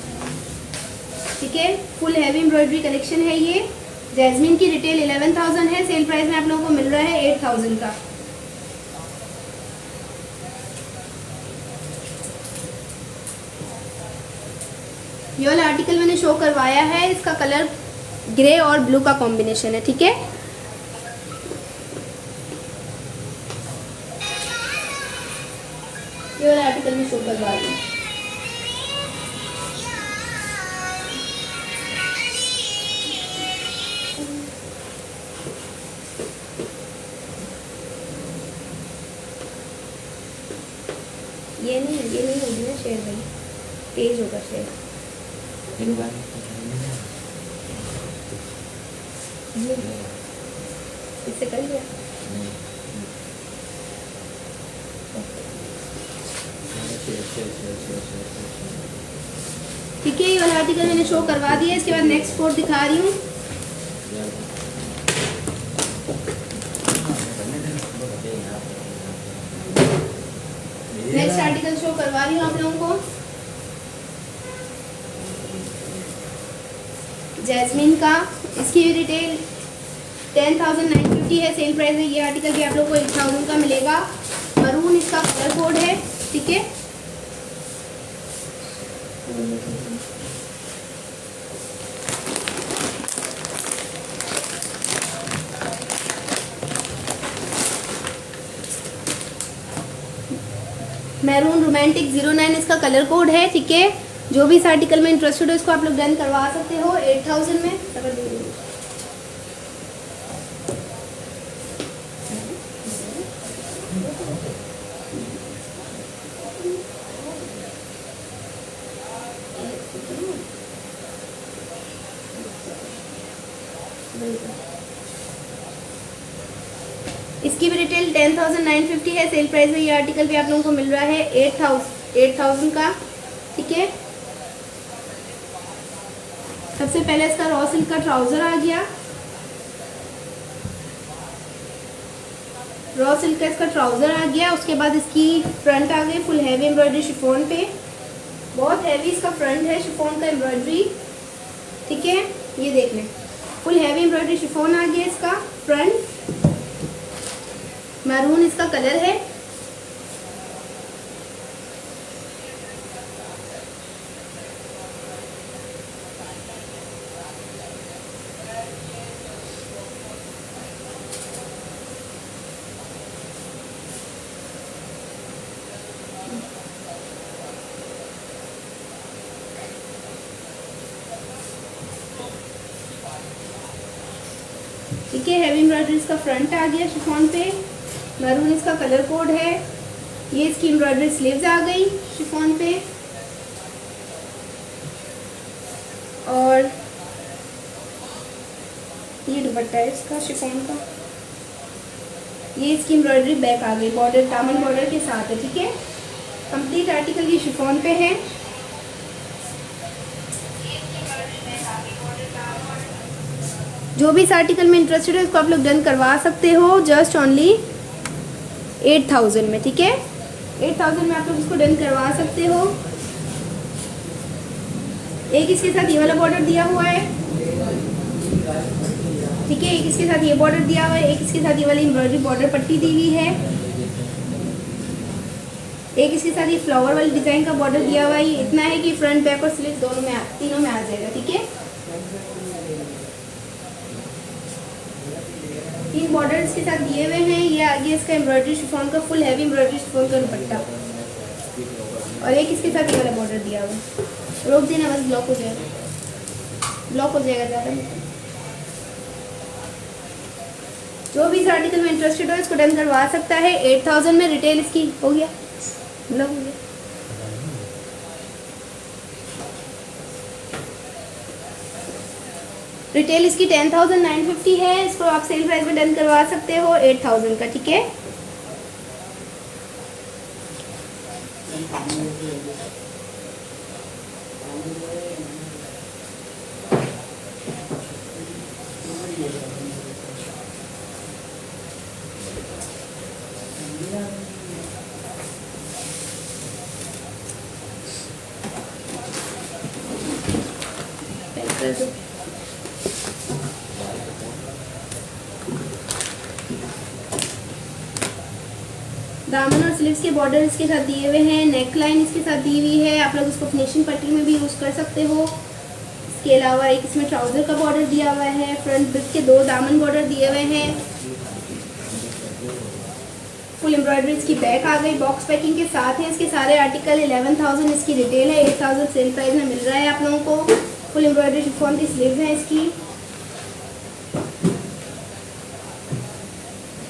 ठीक है, फुल हैवी एम्ब्रॉयडरी कलेक्शन है ये। जैस्मीन की रिटेल 11,000 है। सेल प्राइस में आप लोगों को मिल रहा है 8,000 का। ये वाला आर्टिकल मैंने शो करवाया है। इसका कलर ग्रे और ब्लू का कॉम्बिनेशन है। ठीक है, ये वाला आर्टिकल मैं शो करवा रही हूँ। ये नहीं होगी ना शेयर भाई, पेज होगा शेयर। इससे कर लिया। ठीक है, ये वाला आर्टिकल मैंने शो करवा दिया। इसके बाद नेक्स्ट कोड दिखा रही हूँ। नेक्स्ट आर्टिकल शो करवा रही हूँ आप लोगों को। जैस्मीन का, इसकी रिटेल 10,950 है। सेल प्राइस है ये आर्टिकल भी आप लोगों को 8,000 का मिलेगा। मरून इसका कलर कोड है। ठीक है, मैरून रोमांटिक 09 इसका कलर कोड है। ठीक है, जो भी इस आर्टिकल में इंटरेस्टेड हो इसको आप लोग डन करवा सकते हो 8000 में। इसकी भी रिटेल 10,950 है। सेल प्राइस में ये आर्टिकल भी आप लोगों को मिल रहा है 8,000 का, ठीक है। सबसे पहले इसका रॉ सिल्क का ट्राउजर आ गया, रॉ सिल्क का इसका ट्राउजर आ गया। उसके बाद इसकी फ्रंट आ गई फुल हैवी एम्ब्रॉयडरी शिफॉन पे, बहुत हैवी इसका फ्रंट है शिफॉन का एम्ब्रॉयडरी, ठीक है। ये देख लें फुल हैवी एम्ब्रॉयडरी शिफॉन आ गया इसका फ्रंट, मैरून इसका कलर है। ठीक है, हैवी एम्ब्रॉयडरी इसका फ्रंट आ गया शिफॉन पे, मैरून इसका कलर कोड है। ये इसकी एम्ब्रॉयडरी स्लीव्स आ गई शिफॉन पे, और ये दुपट्टा है इसका शिफॉन का। ये इसकी एम्ब्रॉयडरी बैक आ गई बॉर्डर, दामन बॉर्डर के साथ है, ठीक है। कंप्लीट आर्टिकल ये शिफॉन पे है। जो भी इस आर्टिकल में इंटरेस्टेड है उसको आप लोग डन करवा सकते हो जस्ट ओनली 8,000 में, ठीक है। 8,000 में आप लोग इसको डन करवा सकते हो। एक इसके साथ ये वाला बॉर्डर दिया हुआ है, ठीक है। एक इसके साथ ये बॉर्डर दिया हुआ है, एक इसके साथ ये वाली एम्ब्रॉयडरी बॉर्डर पट्टी दी हुई है, एक इसके साथ ये फ्लावर वाली डिजाइन का बॉर्डर दिया हुआ है। ये इतना है कि फ्रंट बैक और स्लीव दोनों में तीनों में आ जाएगा, ठीक है। तीन बॉर्डर्स के साथ दिए हुए हैं। ये आगे इसका एम्ब्रॉयडरी शिफॉन का फुल हैवी एम्ब्रॉयडरी शिफॉन का दुपट्टा, और एक इसके साथ ये वाला बॉर्डर दिया हुआ है। रोक देना बस, ब्लॉक हो जाएगा, ब्लॉक हो जाएगा ज़्यादा। जो भी इस आर्टिकल में इंटरेस्टेड हो इसको डन करवा सकता है 8,000 में। रिटेल इसकी हो गया, ब्लॉक हो गया। रिटेल इसकी 10,950 है। इसको आप सेल प्राइस में डन करवा सकते हो 8,000 का, ठीक है। दामन और स्लीव्स के बॉर्डर इसके साथ दिए हुए हैं, नेक लाइन इसके साथ दी हुई है। आप लोग इसको फिनिशिंग पट्टी में भी यूज़ कर सकते हो। इसके अलावा एक इसमें ट्राउज़र का बॉर्डर दिया हुआ है, फ्रंट बिट के 2 दामन बॉर्डर दिए हुए हैं। फुल एम्ब्रॉयडरी इसकी बैक आ गई, बॉक्स पैकिंग के साथ है। इसके सारे आर्टिकल 11,000 इसकी रिटेल है, 8,000 सेल प्राइस में मिल रहा है आप लोगों को। फुल एम्ब्रॉयडरी शिफॉन की स्लीव्स हैं इसकी,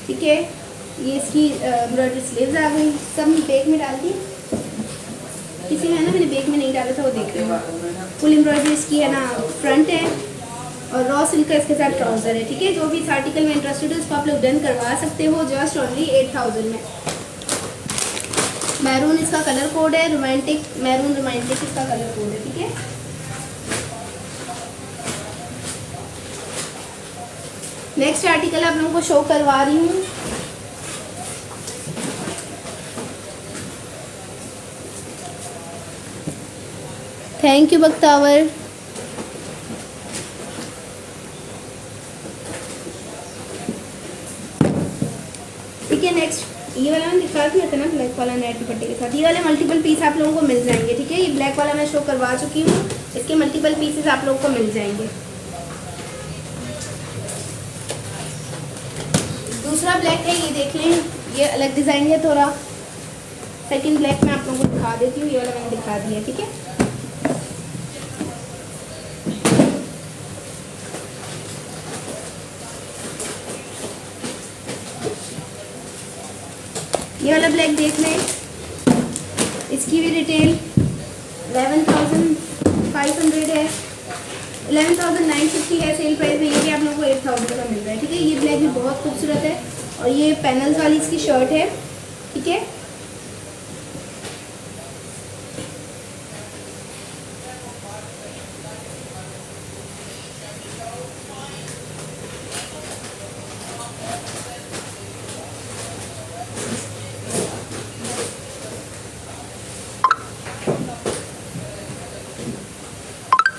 ठीक है। ये इसकी एम्ब्रॉयडरी स्लीव्स आ गई। सब बैग में डाल दी, किसी में है ना, मैंने बैग में नहीं डाला था, वो देख रहे हो। फुल एम्ब्रॉयडरी इसकी है ना फ्रंट है, और रॉ सिल्क का इसके साथ ट्राउजर है, ठीक है। जो भी इस आर्टिकल में इंटरेस्टेड है उसको आप लोग डन करवा सकते हो जस्ट ओनली 8,000 में। मैरून इसका कलर कोड है, रोमांटिक मैरून रोमांटिक इसका कलर कोड है, ठीक है। नेक्स्ट आर्टिकल आप लोगों को शो करवा रही हूँ। Thank you Bakhtawar. ठीक है, नेक्स्ट ये वाला मैं दिखा दिया था ना, ब्लैक वाला नेट दुपट्टे के साथ। ये वाले मल्टीपल पीस आप लोगों को मिल जाएंगे, ठीक है। ये ब्लैक वाला मैं शो करवा चुकी हूँ, इसके मल्टीपल पीसेस आप लोगों को मिल जाएंगे। दूसरा ब्लैक है, ये देख लें, ये अलग डिज़ाइन है थोड़ा। सेकंड ब्लैक मैं आप लोगों को दिखा देती हूँ, ये वाला मैंने दिखा दिया, ठीक है। ये वाला ब्लैक देख लें, इसकी भी रिटेल 11,500 है, 11,950 है सेल प्राइस में। ये भी आप लोगों को 8,000 का मिल रहा है, ठीक है। ये ब्लैक भी बहुत खूबसूरत है और ये पैनल्स वाली इसकी शर्ट है, ठीक है।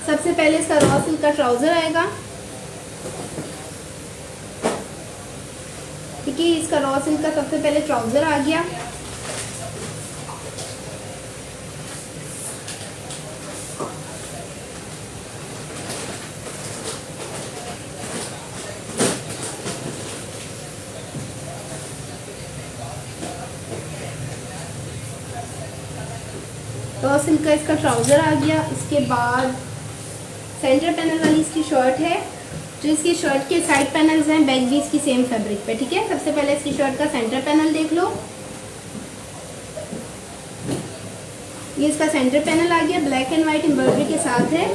सबसे पहले इसका रॉ सिल्क का ट्राउजर आएगा, ठीक है। इसका रॉ सिल्क का सबसे पहले ट्राउजर आ गया। रॉ सिल्क का इसका ट्राउजर आ गया। इसके बाद सेंटर पैनल वाली इसकी शर्ट है, जो इसकी शर्ट के साइड पैनल्स हैं, बैक भी इसकी सेम फैब्रिक पे, ठीक है। सबसे पहले इसकी शर्ट का सेंटर पैनल देख लो, ये इसका सेंटर पैनल आ गया, ब्लैक एंड वाइट एम्ब्रॉयडरी के साथ है।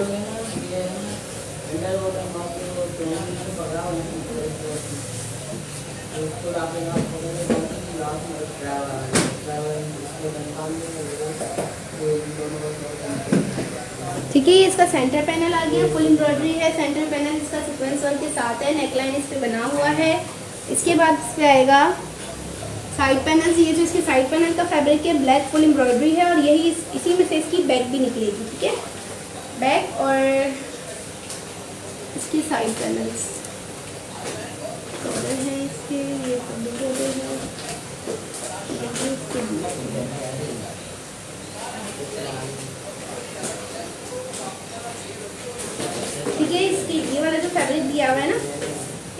ठीक है, ये इसका सेंटर पैनल आ गया, फुल एम्ब्रॉयडरी है। सेंटर पैनल इसका सीक्वेंस वर्क के साथ है, नेकलाइन इस पे बना हुआ है। इसके बाद इस पे आएगा साइड पैनल्स। ये जो इसके साइड पैनल का फैब्रिक है, ब्लैक फुल एम्ब्रॉयडरी है और यही इसी में से इसकी बैक भी निकलेगी, ठीक है। बैक और इसकी साइड पैनल्स कलर है इसके, ये ठीक है। इसकी ये वाला जो फैब्रिक दिया हुआ है ना,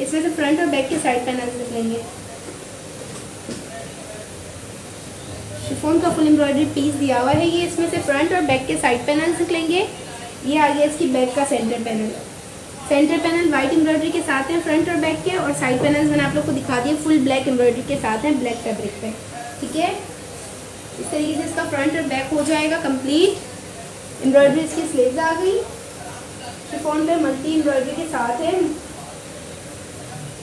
इसमें से फ्रंट और बैक के साइड पैनल्स निकलेंगे। शिफॉन का फुल एम्ब्रॉयडरी पीस दिया हुआ है, ये इसमें से फ्रंट और बैक के साइड पैनल्स निकलेंगे। ये आ गया इसकी बैक का centre panel. Centre panel white embroidery के साथ है फ्रंट और बैक के, और साइड पैनल्स मैंने आप लोग को दिखा दिए फुल ब्लैक एम्ब्रॉयडरी के साथ हैं, ब्लैक फैब्रिक पे, ठीक है। इस तरीके से इसका फ्रंट और बैक हो जाएगा कंप्लीट। एम्ब्रॉयडरी इसकी स्लीव्स आ गई, शिफॉन पे मल्टी एम्ब्रॉयडरी के साथ है।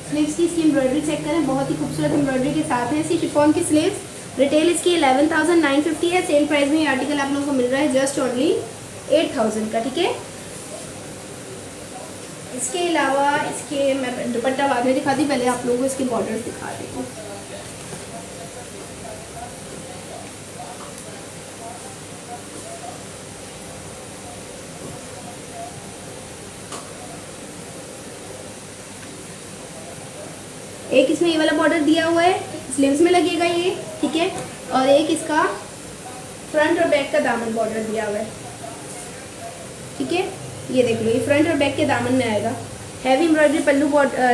स्लीव्स की इसकी एम्ब्रॉयडरी चेक करें, बहुत ही खूबसूरत एम्ब्रॉयडरी के साथ है इसकी शिफॉन की स्लीव्स। रिटेल इसकी 11,950 है, सेल प्राइस में ये आर्टिकल आप लोगों को मिल रहा है जस्ट ओनली 8,000 का, ठीक है। इसके अलावा इसके मैं दुपट्टा बाद में दिखा दी, पहले आप लोगों को इसके बॉर्डर्स दिखा देती हूँ। एक इसमें ये वाला बॉर्डर दिया हुआ है, स्लीव्स में लगेगा ये, ठीक है। और एक इसका फ्रंट और बैक का दामन बॉर्डर दिया हुआ है, ठीक है। ये देख लो, ये फ्रंट और बैक के दामन में आएगा। हैवी एम्ब्रॉयडरी पल्लू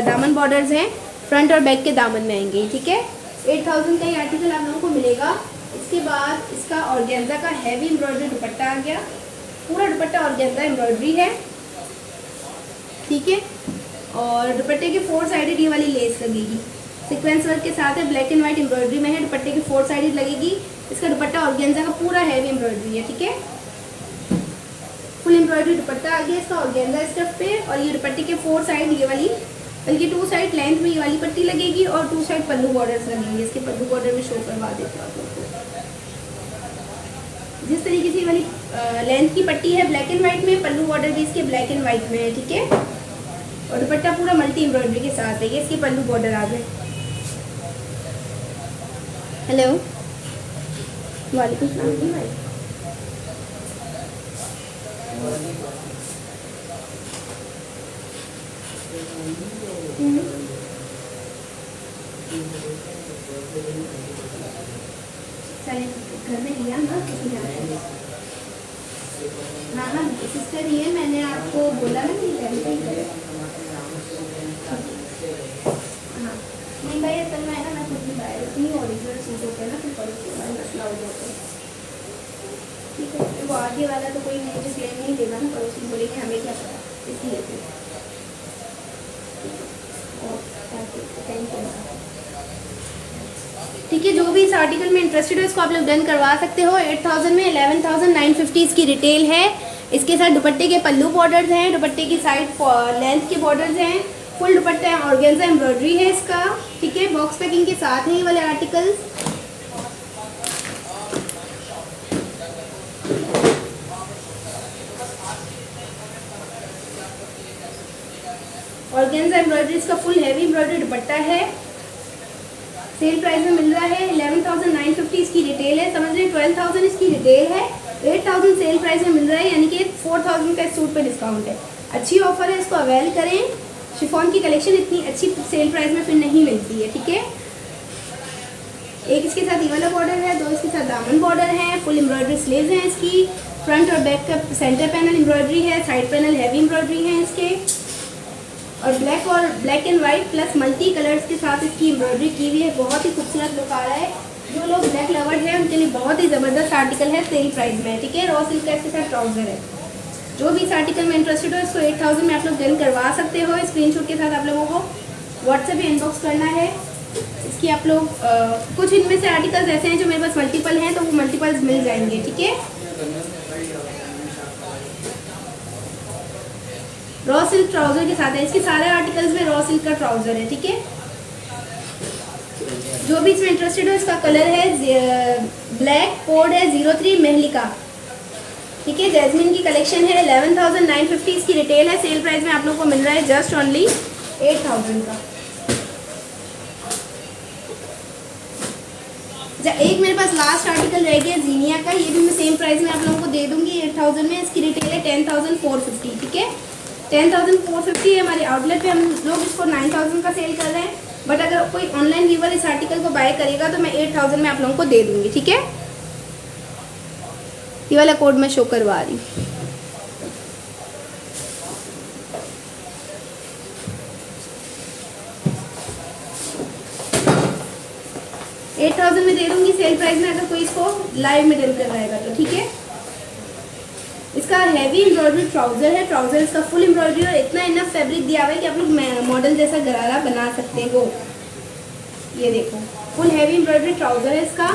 दामन बॉर्डर्स हैं, फ्रंट और बैक के दामन में आएंगे, ठीक है। 8,000 का ये आर्टिकल आप लोगों को मिलेगा। इसके बाद इसका ऑर्गेन्जा का हैवी एम्ब्रॉयडरी दुपट्टा आ गया, पूरा दुपट्टा ऑर्गेन्जा एम्ब्रॉयडरी है, ठीक है। और दुपट्टे के 4 साइडेड ये वाली लेस लगेगी, सीक्वेंस वर्क के साथ है, ब्लैक एंड वाइट एम्ब्रॉयडरी में है, दुपट्टे के 4 साइडेड लगेगी। इसका दुपट्टा ऑर्गेन्जा का पूरा हैवी एम्ब्रॉयडरी है, ठीक है। फुल एम्ब्रॉयडरी दुपट्टा आ गया इसका ऑर्गेन्जा स्टफ पे, और ये दुपट्टे के 4 साइड ये वाली, बल्कि 2 साइड लेंथ में ये वाली पट्टी लगेगी और 2 साइड पल्लू बॉर्डर्स लगेंगे। इसके पल्लू बॉर्डर में शो करवा देते हैं आप लोग को। जिस तरीके से ये वाली लेंथ की पट्टी है ब्लैक एंड वाइट में, पल्लू बॉर्डर भी इसके ब्लैक एंड वाइट में है, ठीक है। और दुपट्टा पूरा मल्टी एम्ब्रॉयडरी के साथ है, ये इसके पल्लू बॉर्डर आ गए। हेलो, वालेकुम सलाम भाई। चलिए घर में लिया ना किसी ने? हाँ हाँ सिस्टर, ये मैंने आपको बोला ना नहीं करें। हाँ नहीं भाई, असल में है ना, मैं खुद भी बाहर इतनी ओरिजिनल सूट होते हैं ना, फिर पड़ोसी वाला मसला हो जाता है, ठीक है। वो आगे वाला तो कोई मुझे क्लेम नहीं देगा ना, पड़ोसी बोलेंगे हमें क्या पता, इसलिए थैंक यू। ठीक है, जो भी इस आर्टिकल में इंटरेस्टेड हो इसको आप लोग डन करवा सकते हो। 8000 में 11,950 इसकी रिटेल है। इसके साथ दुपट्टे के पल्लू बॉर्डर्स हैं, दुपट्टे की साइड लेंथ के बॉर्डर्स हैं, फुल दुपट्टा है, ऑर्गेन्जा एम्ब्रॉयडरी है इसका। ठीक है, बॉक्स पैकिंग के साथ हैं ये वाले आर्टिकल्स। ऑर्गेन्जा एम्ब्रॉयडरी इसका फुल हैवी एम्ब्रॉयडरी दुपट्टा है। सेल प्राइस में मिल रहा है 11,950 इसकी रिटेल है। समझ रहे हैं, 12,000 इसकी रिटेल है, 8,000 सेल प्राइस में मिल रहा है, यानी कि 4,000 का इस सूट पे डिस्काउंट है। अच्छी ऑफर है, इसको अवेल करें। शिफॉन की कलेक्शन इतनी अच्छी सेल प्राइस में फिर नहीं मिलती है। ठीक है, एक इसके साथ ये वाला बॉर्डर है, दो इसके साथ दामन बॉर्डर है, फुल एम्ब्रॉयडरी स्लीव्स हैं इसकी, फ्रंट और बैक का सेंटर पैनल एम्ब्रॉयडरी है, साइड पैनल हैवी एम्ब्रॉयडरी है इसके, और black and white plus multi colours के साथ इसकी एम्ब्रॉयडरी की हुई है। बहुत ही खूबसूरत लुक आ रहा है। जो लोग ब्लैक लवर हैं उनके लिए बहुत ही ज़बरदस्त आर्टिकल है, सेल प्राइस में। ठीक है, रॉ सिल्क का इसके साथ ट्राउजर है। जो भी इस आर्टिकल में इंटरेस्टेड हो इसको 8,000 में आप लोग डन करवा सकते हो। स्क्रीनशॉट के साथ आप लोगों को व्हाट्सएप पे इनबॉक्स करना है। इसकी आप लोग कुछ इनमें से आर्टिकल्स ऐसे हैं जो मेरे पास मल्टीपल हैं, तो वो मल्टीपल्स मिल जाएंगे। ठीक है, रॉ सिल्क ट्राउजर के साथ है। इसके सारे आर्टिकल्स में रॉ सिल्क का ट्राउजर है। ठीक है, जो भी इसमें इंटरेस्टेड हो इसका कलर है ब्लैक, कोड है 03 मेहलिका। ठीक है, जैस्मिन की कलेक्शन है। 11,950 इसकी रिटेल है। सेल प्राइस में आप लोग को मिल रहा है जस्ट ओनली 8,000 का। एक मेरे पास लास्ट आर्टिकल रह गया जीनिया का, ये भी मैं सेम प्राइस में आप लोगों को दे दूंगी 8,000 में। इसकी रिटेल है 10,450। ठीक है, 10,450 है। हमारे आउटलेट पे हम लोग इसको 9,000 का सेल कर रहे हैं, बट अगर कोई ऑनलाइन व्यूवर इस आर्टिकल को बाय करेगा तो मैं 8,000 में आप लोगों को दे दूंगी। ठीक है, ये वाला कोड मैं शो करवा रही हूँ। $8,000 में दे दूंगी सेल प्राइस में, अगर कोई इसको लाइव में डन कर रहेगा तो। ठीक है, इसका हैवी एम्ब्रॉयडरी ट्राउजर है। ट्राउजर इसका फुल एम्ब्रॉयडरी और इतना इनफ फैब्रिक दिया हुआ है कि आप लोग मॉडल जैसा गरारा बना सकते हो। ये देखो, फुल हैवी एम्ब्रॉयडरी ट्राउजर है इसका।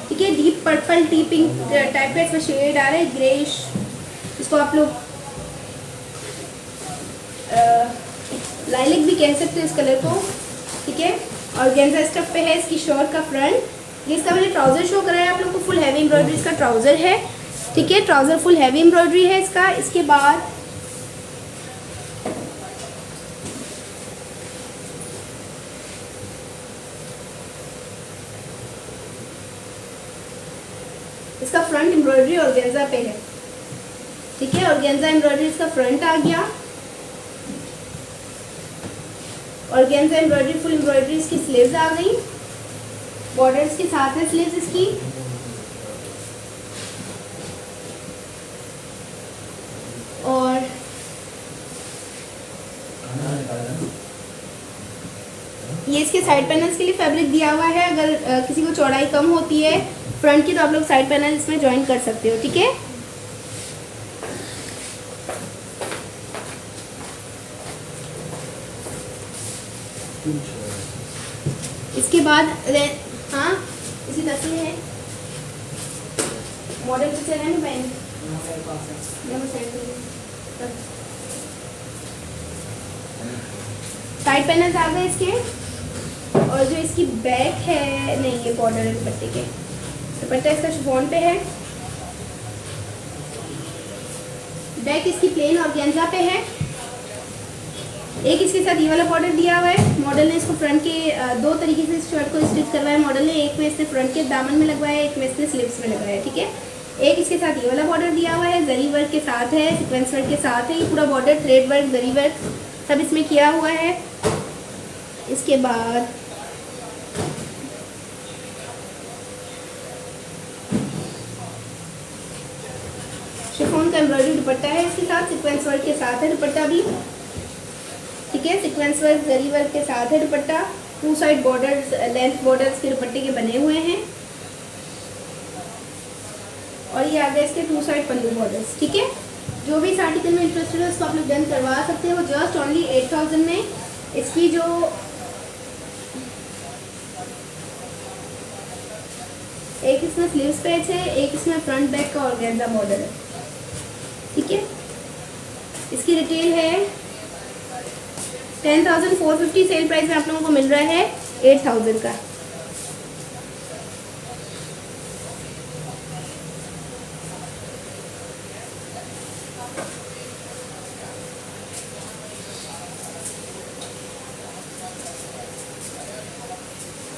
ठीक है, deep purple T pink type का इसमें शेड आ रहा है, ग्रेइश। इसको आप लोग लाइलिक भी कह सकते हो इस कलर को। ठीक है, ऑर्गेन्जा स्टफ पे है इसकी शॉर्ट का फ्रंट। ये इसका मैंने ट्राउजर शो कराया आप लोग को, फुल हैवी एम्ब्रॉयडरी इसका ट्राउजर है। ठीक है, ट्राउजर फुल हैवी एम्ब्रॉयडरी है इसका। इसके बाद इसका फ्रंट एम्ब्रॉयडरी ऑर्गेन्जा पे है। ठीक है, ऑर्गेन्जा एम्ब्रॉयडरी इसका फ्रंट आ गया। ऑर्गेन्जा एम्ब्रॉयडरी फुल एम्ब्रॉयडरी इसकी स्लीव्स आ गई, बॉर्डर्स के साथ है स्लीव्स इसकी। और ये इसके साइड पैनल्स के लिए फैब्रिक दिया हुआ है। अगर किसी को चौड़ाई कम होती है फ्रंट की तो आप लोग साइड पैनल इसमें ज्वाइन कर सकते हो। ठीक है, इसके बाद हाँ इसी तरह से है मॉडल पे चले ना पहन। साइड पैनल्स आ गए इसके, और जो इसकी बैक है, नहीं ये बॉर्डर है दुपट्टे के, दुपट्टा इसका शिफॉन पे है। बैक इसकी प्लेन ऑर्गेन्जा पे है। एक इसके साथ ये वाला बॉर्डर दिया हुआ है। मॉडल ने इसको फ्रंट के दो तरीके से इस शर्ट को स्टिच करवाया मॉडल ने। एक में इसने फ्रंट के दामन में लगवाया, एक में इसने स्लीव्स में लगाया। ठीक है, एक इसके साथ ये वाला बॉर्डर दिया हुआ है, जरी वर्क के साथ है, सीक्वेंस वर्क के साथ है। ये पूरा बॉर्डर थ्रेड वर्क, जरी वर्क सब इसमें किया हुआ है। इसके बाद शिफॉन का एम्ब्रॉयडरी दुपट्टा है इसके साथ, सीक्वेंस वर्क के साथ है दुपट्टा भी। ठीक है, सीक्वेंस वर्क जरी वर्क के साथ है dupatta. Two side borders, length borders के दुपट्टे के बने हुए हैं, और ये आ गए इसके टू साइड पल्लू बॉर्डर्स। ठीक है, जो भी इस आर्टिकल में इंटरेस्टेड है उसको आप लोग डन करवा सकते हो जस्ट ओनली 8,000 में। इसकी जो एक इसमें स्लीव्स पैच है, एक इसमें फ्रंट बैक का ऑर्गेन्जा बॉर्डर है। ठीक है, इसकी रिटेल है 10,450, सेल प्राइस में आप लोगों को मिल रहा है 8,000 का।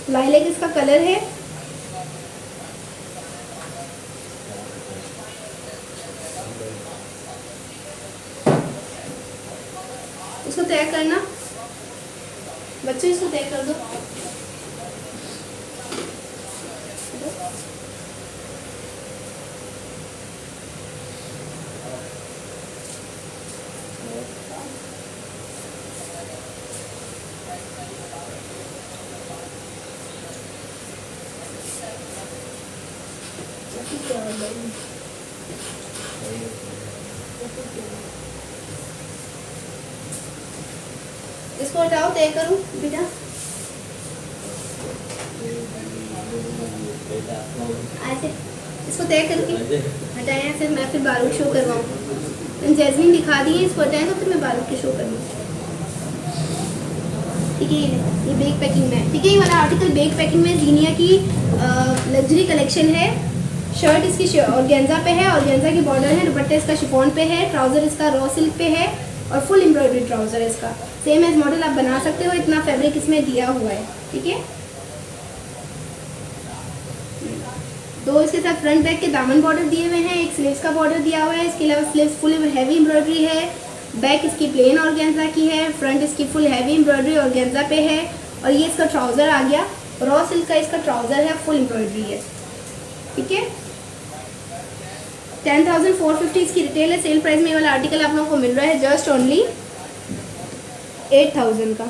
लाइलेक इसका कलर है। इसको तय करना बच्चे, इसको तय कर दो। इसको हटाओ, तय करो बेटा। ऐसे इसको तय करके हटाएं ऐसे, मैं फिर बारूद शो करवाऊँ। मैंने जैस्मिन दिखा दी है, इसको हटाएं तो फिर मैं बारूद के शो करूँ। ठीक है, ये बेग पैकिंग में। ठीक है, ये वाला आर्टिकल बेग पैकिंग में जीनिया की लग्जरी कलेक्शन है। शर्ट इसकी ऑर्गेन्जा पे है, ऑर्गेन्जा की बॉर्डर है, दुपट्टा इसका शिफॉन पे है, ट्राउजर इसका रॉ सिल्क पे है और फुल एम्ब्रॉयडरी ट्राउजर है इसका। सेम एज मॉडल आप बना सकते हो, इतना फैब्रिक इसमें दिया हुआ है। ठीक है, दो इसके साथ फ्रंट बैक के दामन बॉर्डर दिए हुए हैं, एक स्लीव्स का बॉर्डर दिया हुआ है। इसके अलावा स्लीव्स फुल हैवी एम्ब्रॉयडरी है, बैक इसकी प्लेन ऑर्गेन्जा की है, फ्रंट इसकी फुल हैवी एम्ब्रॉयडरी ऑर्गेन्जा पे है और ये इसका ट्राउजर आ गया, रॉ सिल्क का इसका ट्राउजर है, फुल एम्ब्रॉयडरी है। ठीक है, 10,450 इसकी रिटेल है। सेल प्राइस में ये वाला आर्टिकल आप लोगों को मिल रहा है जस्ट ओनली 8,000 का।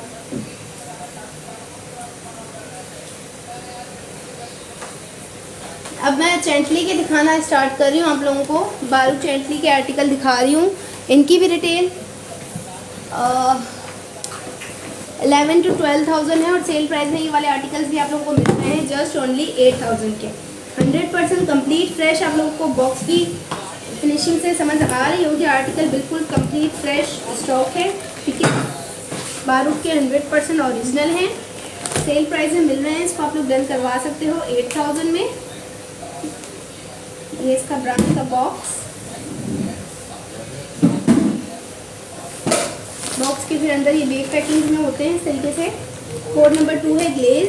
अब मैं चैंटली के दिखाना स्टार्ट कर रही हूँ आप लोगों को। बारूद चैंटली के आर्टिकल दिखा रही हूँ, इनकी भी रिटेल 11 to 12,000 है और सेल प्राइस में ये वाले आर्टिकल्स भी आप लोगों को मिल रहे हैं जस्ट ओनली 8,000 के। 100% कंप्लीट फ्रेश। आप लोगों को बॉक्स की फिनिशिंग से समझ आ रही होगी, आर्टिकल बिल्कुल कंप्लीट फ्रेश स्टॉक है। ठीक है, बारूद के 100% ओरिजिनल हैं, सेल प्राइस में मिल रहे हैं। इसको आप लोग डन करवा सकते हो 8,000 में। ये इसका ब्रांड का बॉक्स के फिर अंदर ये बेग पैकिंग में होते हैं इस तरीके से। कोड नंबर 2 है ग्लेज।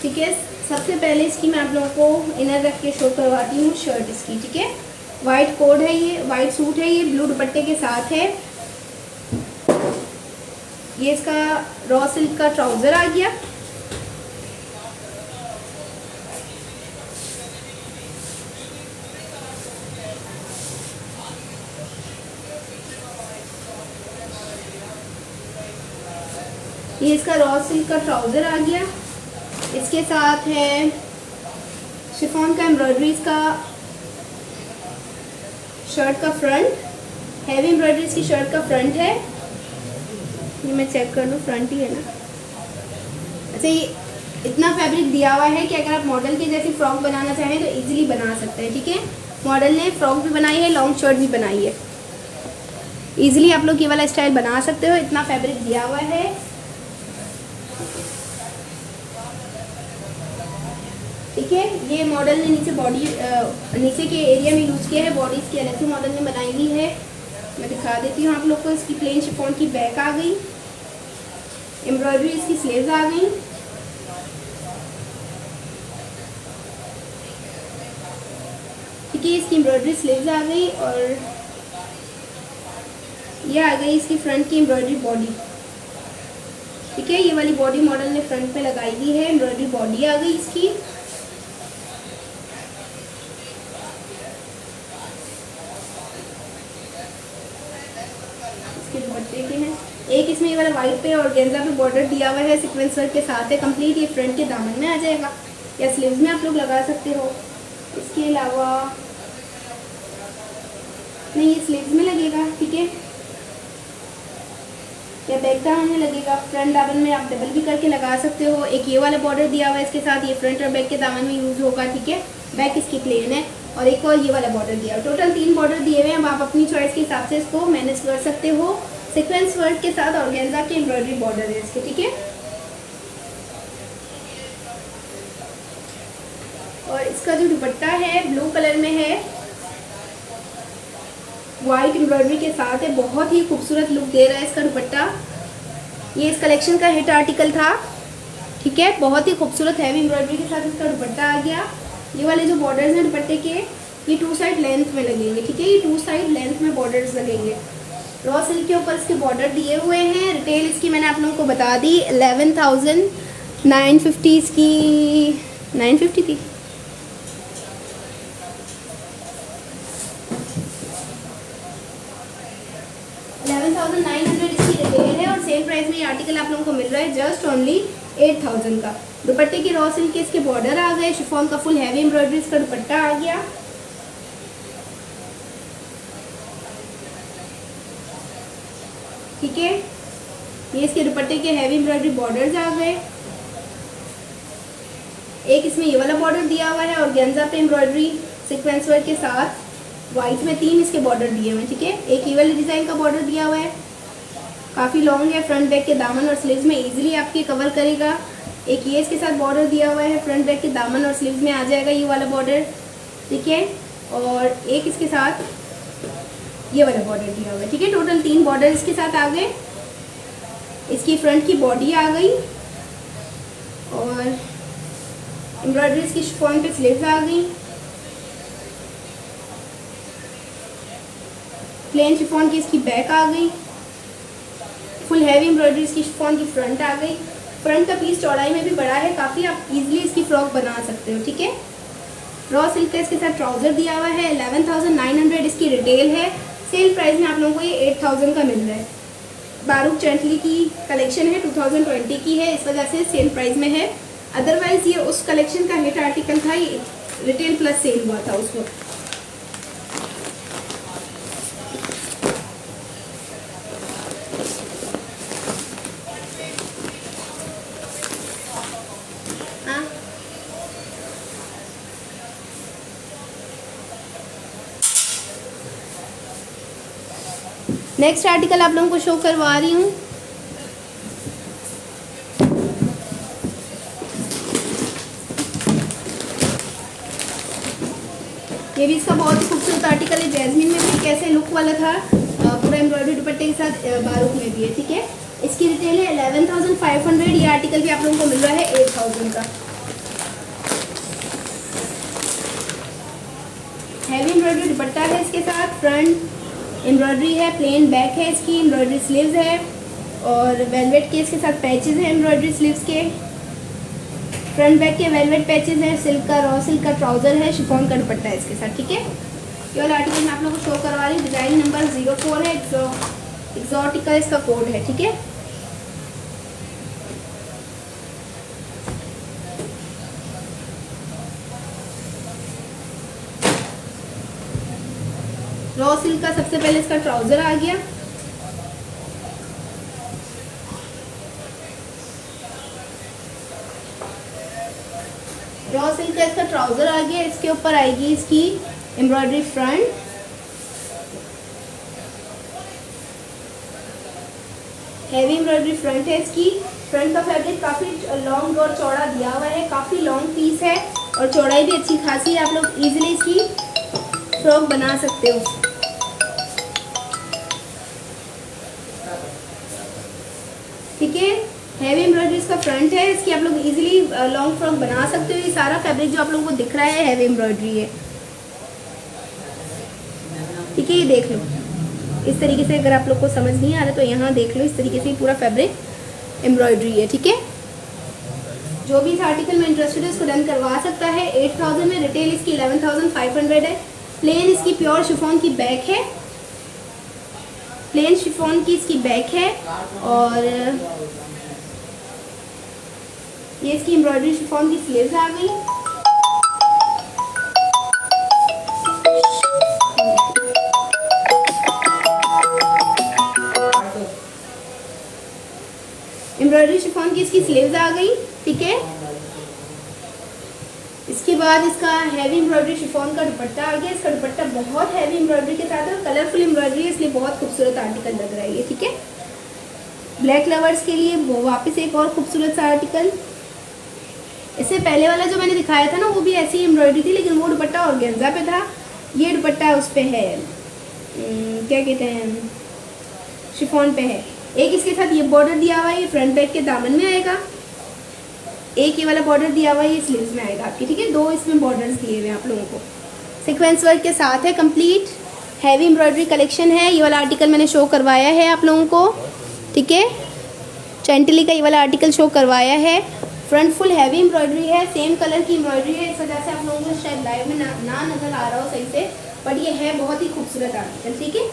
ठीक है, सबसे पहले इसकी मैं आप लोगों को इनर रख के शो करवाती हूँ शर्ट इसकी। ठीक है, वाइट कोड है, ये वाइट सूट है, ये ब्लू दुपट्टे के साथ है। ये इसका रॉ सिल्क का ट्राउजर आ गया। ये इसका रॉ सिल्क का ट्राउजर आ गया। इसके साथ है शिफॉन का एम्ब्रॉयडरी का शर्ट का फ्रंट, हैवी एम्ब्रॉयडरी इसकी शर्ट का फ्रंट है। ये मैं चेक कर लूँ, फ्रंट ही है ना। अच्छा, ये इतना फैब्रिक दिया हुआ है कि अगर आप मॉडल के जैसी फ्रॉक बनाना चाहें तो इजीली बना सकते हैं। ठीक है, मॉडल ने फ्रॉक भी बनाई है, लॉन्ग शर्ट भी बनाई है, इजीली आप लोग ये वाला स्टाइल बना सकते हो, इतना फैब्रिक दिया हुआ है। ठीक है, ये मॉडल ने नीचे बॉडी नीचे के एरिया में यूज़ किया है, बॉडी इसकी अलग से मॉडल ने बनाई हुई है। मैं दिखा देती हूँ आप लोग को। इसकी प्लेन शिफॉन की बैक आ गई, एम्ब्रॉयडरी इसकी स्लीव्स आ गई। ठीक है, इसकी एम्ब्रॉयडरी स्लीव्स आ गई और ये आ गई इसकी फ्रंट की एम्ब्रॉयडरी बॉडी। ठीक है, ये वाली बॉडी मॉडल ने फ्रंट पे लगाई हुई है, एम्ब्रॉयडरी बॉडी आ गई इसकी। दुपट्टे के हैं, एक इसमें ये वाला वाइट पे और गेंजा पे बॉर्डर दिया हुआ है, सीक्वेंस वर्क के साथ है कंप्लीट। ये फ्रंट के दामन में आ जाएगा या स्लीव्स में आप लोग लगा सकते हो। इसके अलावा नहीं, ये स्लीव्स में लगेगा। ठीक है, या बैक दामन में लगेगा। फ्रंट दामन में आप डबल भी करके लगा सकते हो। एक ये वाला बॉर्डर दिया हुआ है इसके साथ, ये फ्रंट और बैक के दामन में यूज़ होगा, ठीक है। बैक इसकी प्लेन है और एक और ये वाला बॉर्डर दिया हुआ। टोटल 3 बॉर्डर दिए हुए हैं। अब आप अपनी चॉइस के हिसाब से इसको मैनेज कर सकते हो। सीक्वेंस वर्क के साथ ऑर्गेन्जा के एम्ब्रॉयडरी बॉर्डर है इसके, ठीक है। और इसका जो दुपट्टा है ब्लू कलर में है, वाइट एम्ब्रॉयडरी के साथ है। बहुत ही खूबसूरत लुक दे रहा है इसका दुपट्टा। ये इस कलेक्शन का हिट आर्टिकल था, ठीक है। बहुत ही खूबसूरत हैवी एम्ब्रॉयडरी के साथ इसका दुपट्टा आ गया। ये वाले जो बॉर्डर्स हैं दुपट्टे के, ये 2 साइड लेंथ में लगेंगे, ठीक है। ये 2 साइड लेंथ में बॉर्डर्स लगेंगे। रॉ सिल्क के ऊपर इसके बॉर्डर दिए हुए हैं। रिटेल इसकी मैंने आप लोगों को बता दी 11,950 इसकी 950 थी। 11,900 इसकी रिटेल है और सेल प्राइस में ये आर्टिकल आप लोगों को मिल रहा है जस्ट ओनली 8,000 का। दुपट्टे की रॉ सिल्क के इसके बॉर्डर आ गए। शिफॉन का फुल हैवी एम्ब्रॉयडरी इसका दुपट्टा आ गया, ठीक है। ये इसके दुपट्टे के हैवी एम्ब्रॉयडरी बॉर्डर्स आ गए। एक इसमें ये वाला बॉर्डर दिया हुआ है और गेंजा पे एम्ब्रॉयडरी सीक्वेंस वर्क के साथ वाइट में 3 इसके बॉर्डर दिए हुए हैं, ठीक है। एक ये वाले डिज़ाइन का बॉर्डर दिया हुआ है, काफ़ी लॉन्ग है। फ्रंट बैक के दामन और स्लीव्स में इजीली आपके कवर करेगा। एक ये इसके साथ बॉर्डर दिया हुआ है, फ्रंट बैक के दामन और स्लीव्स में आ जाएगा ये वाला बॉर्डर, ठीक है। और एक इसके साथ ये वाला बॉर्डर दिया हुआ है, ठीक है। टोटल 3 बॉर्डर इसके साथ आ गए। इसकी फ्रंट की बॉडी आ गई और एम्ब्रॉयडरी इसकी शिफॉन पे स्लीव्स आ गई। प्लेन शिफॉन की इसकी बैक आ गई। फुल हैवी एम्ब्रॉयडरी इसकी शिफॉन की फ्रंट आ गई। फ्रंट का पीस चौड़ाई में भी बड़ा है काफ़ी, आप इजीली इसकी फ्रॉक बना सकते हो, ठीक है। रॉ सिल्क का इसके साथ ट्राउज़र दिया हुआ है। 11,900 इसकी रिटेल है। सेल प्राइस में आप लोगों को ये 8,000 का मिल रहा है। बारूक चैंटली की कलेक्शन है, 2020 की है, इस वजह से सेल प्राइस में है। अदरवाइज़ ये उस कलेक्शन का हिट आर्टिकल था, ये रिटेल प्लस सेल हुआ था उस वक्त। नेक्स्ट आर्टिकल आप लोगों को शो करवा रही हूँ। ये भी इसका बहुत ही खूबसूरत आर्टिकल है। जैस्मिन में भी कैसे लुक वाला था, पूरा एम्ब्रॉयडरी दुपट्टे के साथ बारूक में भी है, ठीक है। इसकी रिटेल है 11,500। ये आर्टिकल भी आप लोगों को मिल रहा है 8,000 का। हैवी एम्ब्रॉयडरी दुपट्टा है इसके साथ, फ्रंट एम्ब्रॉयडरी है, प्लेन बैक है इसकी, एम्ब्रॉयडरी स्लीव्स है और वेलवेट के इसके साथ पैचेस हैं एम्ब्रॉयडरी स्लीव्स के। फ्रंट बैक के वेलवेट पैचेस हैं। सिल्क का रॉ सिल्क का ट्राउज़र है, शिफॉन का दुपट्टा है इसके साथ, ठीक है। ये वाला आर्टिकल मैं आप लोगों को शो करवा रही हूँ। डिज़ाइन नंबर 04 है, एक्सॉटिका इसका कोड है, ठीक है। रॉ सिल्क का सबसे पहले इसका ट्राउज़र आ गया। रॉ सिल्क का इसका ट्राउज़र आ गया। इसके ऊपर आएगी इसकी embroidery front, heavy embroidery front है इसकी। फ्रंट का फैब्रिक काफ़ी लॉन्ग और चौड़ा दिया हुआ है, काफ़ी लॉन्ग पीस है और चौड़ाई भी अच्छी खासी है। आप लोग इजीली इसकी फ्रॉक बना सकते हो, ठीक है। हैवी एम्ब्रॉयडरी इसका फ्रंट है। इसकी आप लोग इजीली लॉन्ग फ्रॉक बना सकते हो। ये सारा फैब्रिक जो आप लोगों को दिख रहा है हैवी एम्ब्रॉयडरी है, ठीक है। ये देख लो इस तरीके से, अगर आप लोग को समझ नहीं आ रहा तो यहाँ देख लो, इस तरीके से पूरा फैब्रिक एम्ब्रॉयडरी है, ठीक है। जो भी इस आर्टिकल में इंटरेस्टेड है उसको डन करवा सकता है। 8,000 में रिटेल इसकी 11,500 है। प्लेन इसकी प्योर शिफॉन की बैक है, प्लेन शिफॉन की इसकी बैक है और ये इसकी एम्ब्रॉयडरी शिफॉन की स्लीव्स आ गई। शिफॉन की इसकी स्लीव्स आ गई, ठीक है। इसके बाद इसका हैवी एम्ब्रॉयडरी शिफॉन का दुपट्टा आ गया। इसका दुपट्टा बहुत हैवी एम्ब्रॉयडरी के साथ है और कलरफुल एम्ब्रॉयडरी है, इसलिए बहुत खूबसूरत आर्टिकल लग रहा है ये, ठीक है। ब्लैक लवर्स के लिए वापस एक और खूबसूरत सा आर्टिकल। इससे पहले वाला जो मैंने दिखाया था ना वो भी ऐसी एम्ब्रॉयडरी थी, लेकिन वो दुपट्टा ऑर्गेन्जा पे था, ये दुपट्टा उस पे है क्या कहते हैं, शिफॉन पे है। एक इसके साथ ये बॉर्डर दिया हुआ है, ये फ्रंट बैक के दामन में आएगा। एक ये वाला बॉर्डर दिया हुआ है, ये स्लीव्स में आएगा आपकी, ठीक है। दो इसमें बॉर्डर्स दिए हुए हैं आप लोगों को, सीक्वेंस वर्क के साथ है, कंप्लीट हैवी एम्ब्रॉयडरी कलेक्शन है। ये वाला आर्टिकल मैंने शो करवाया है आप लोगों को, ठीक है। चैंटिली का ये वाला आर्टिकल शो करवाया है। फ्रंट फुल हैवी एम्ब्रॉयडरी है, सेम कलर की एम्ब्रॉयडरी है, इस वजह से आप लोगों को शायद लाइव में ना नज़र आ रहा हो सही से, बट ये है बहुत ही खूबसूरत आर्टिकल, ठीक है।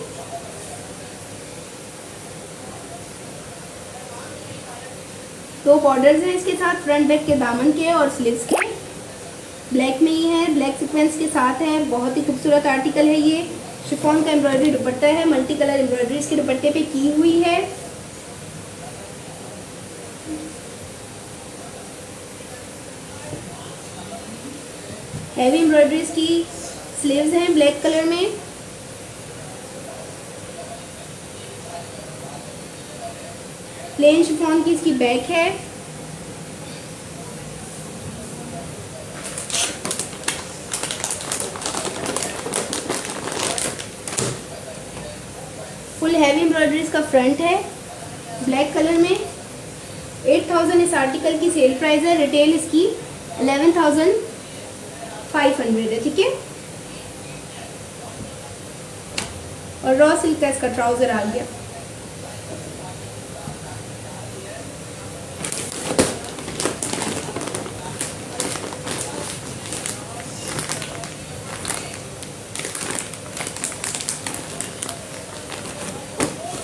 दो बॉर्डर्स हैं इसके साथ, फ्रंट बैक के दामन के और स्लीव्स के, ब्लैक में ही है, ब्लैक सीक्वेंस के साथ है। बहुत ही खूबसूरत आर्टिकल है ये। शिफॉन का एम्ब्रॉयडरी दुपट्टा है, मल्टी कलर एम्ब्रॉयडरी इसके दुपट्टे पे की हुई है। हैवी एम्ब्रॉयडरीज की स्लीव्स हैं ब्लैक कलर में। प्लेन शिफॉन की इसकी बैक है। फुल हैवी एम्ब्रॉयडरीज का फ्रंट है ब्लैक कलर में। 8000 इस आर्टिकल की सेल प्राइस है, रिटेल इसकी 11,500 है, ठीक है। और रॉ सिल्क का इसका ट्राउजर आ गया।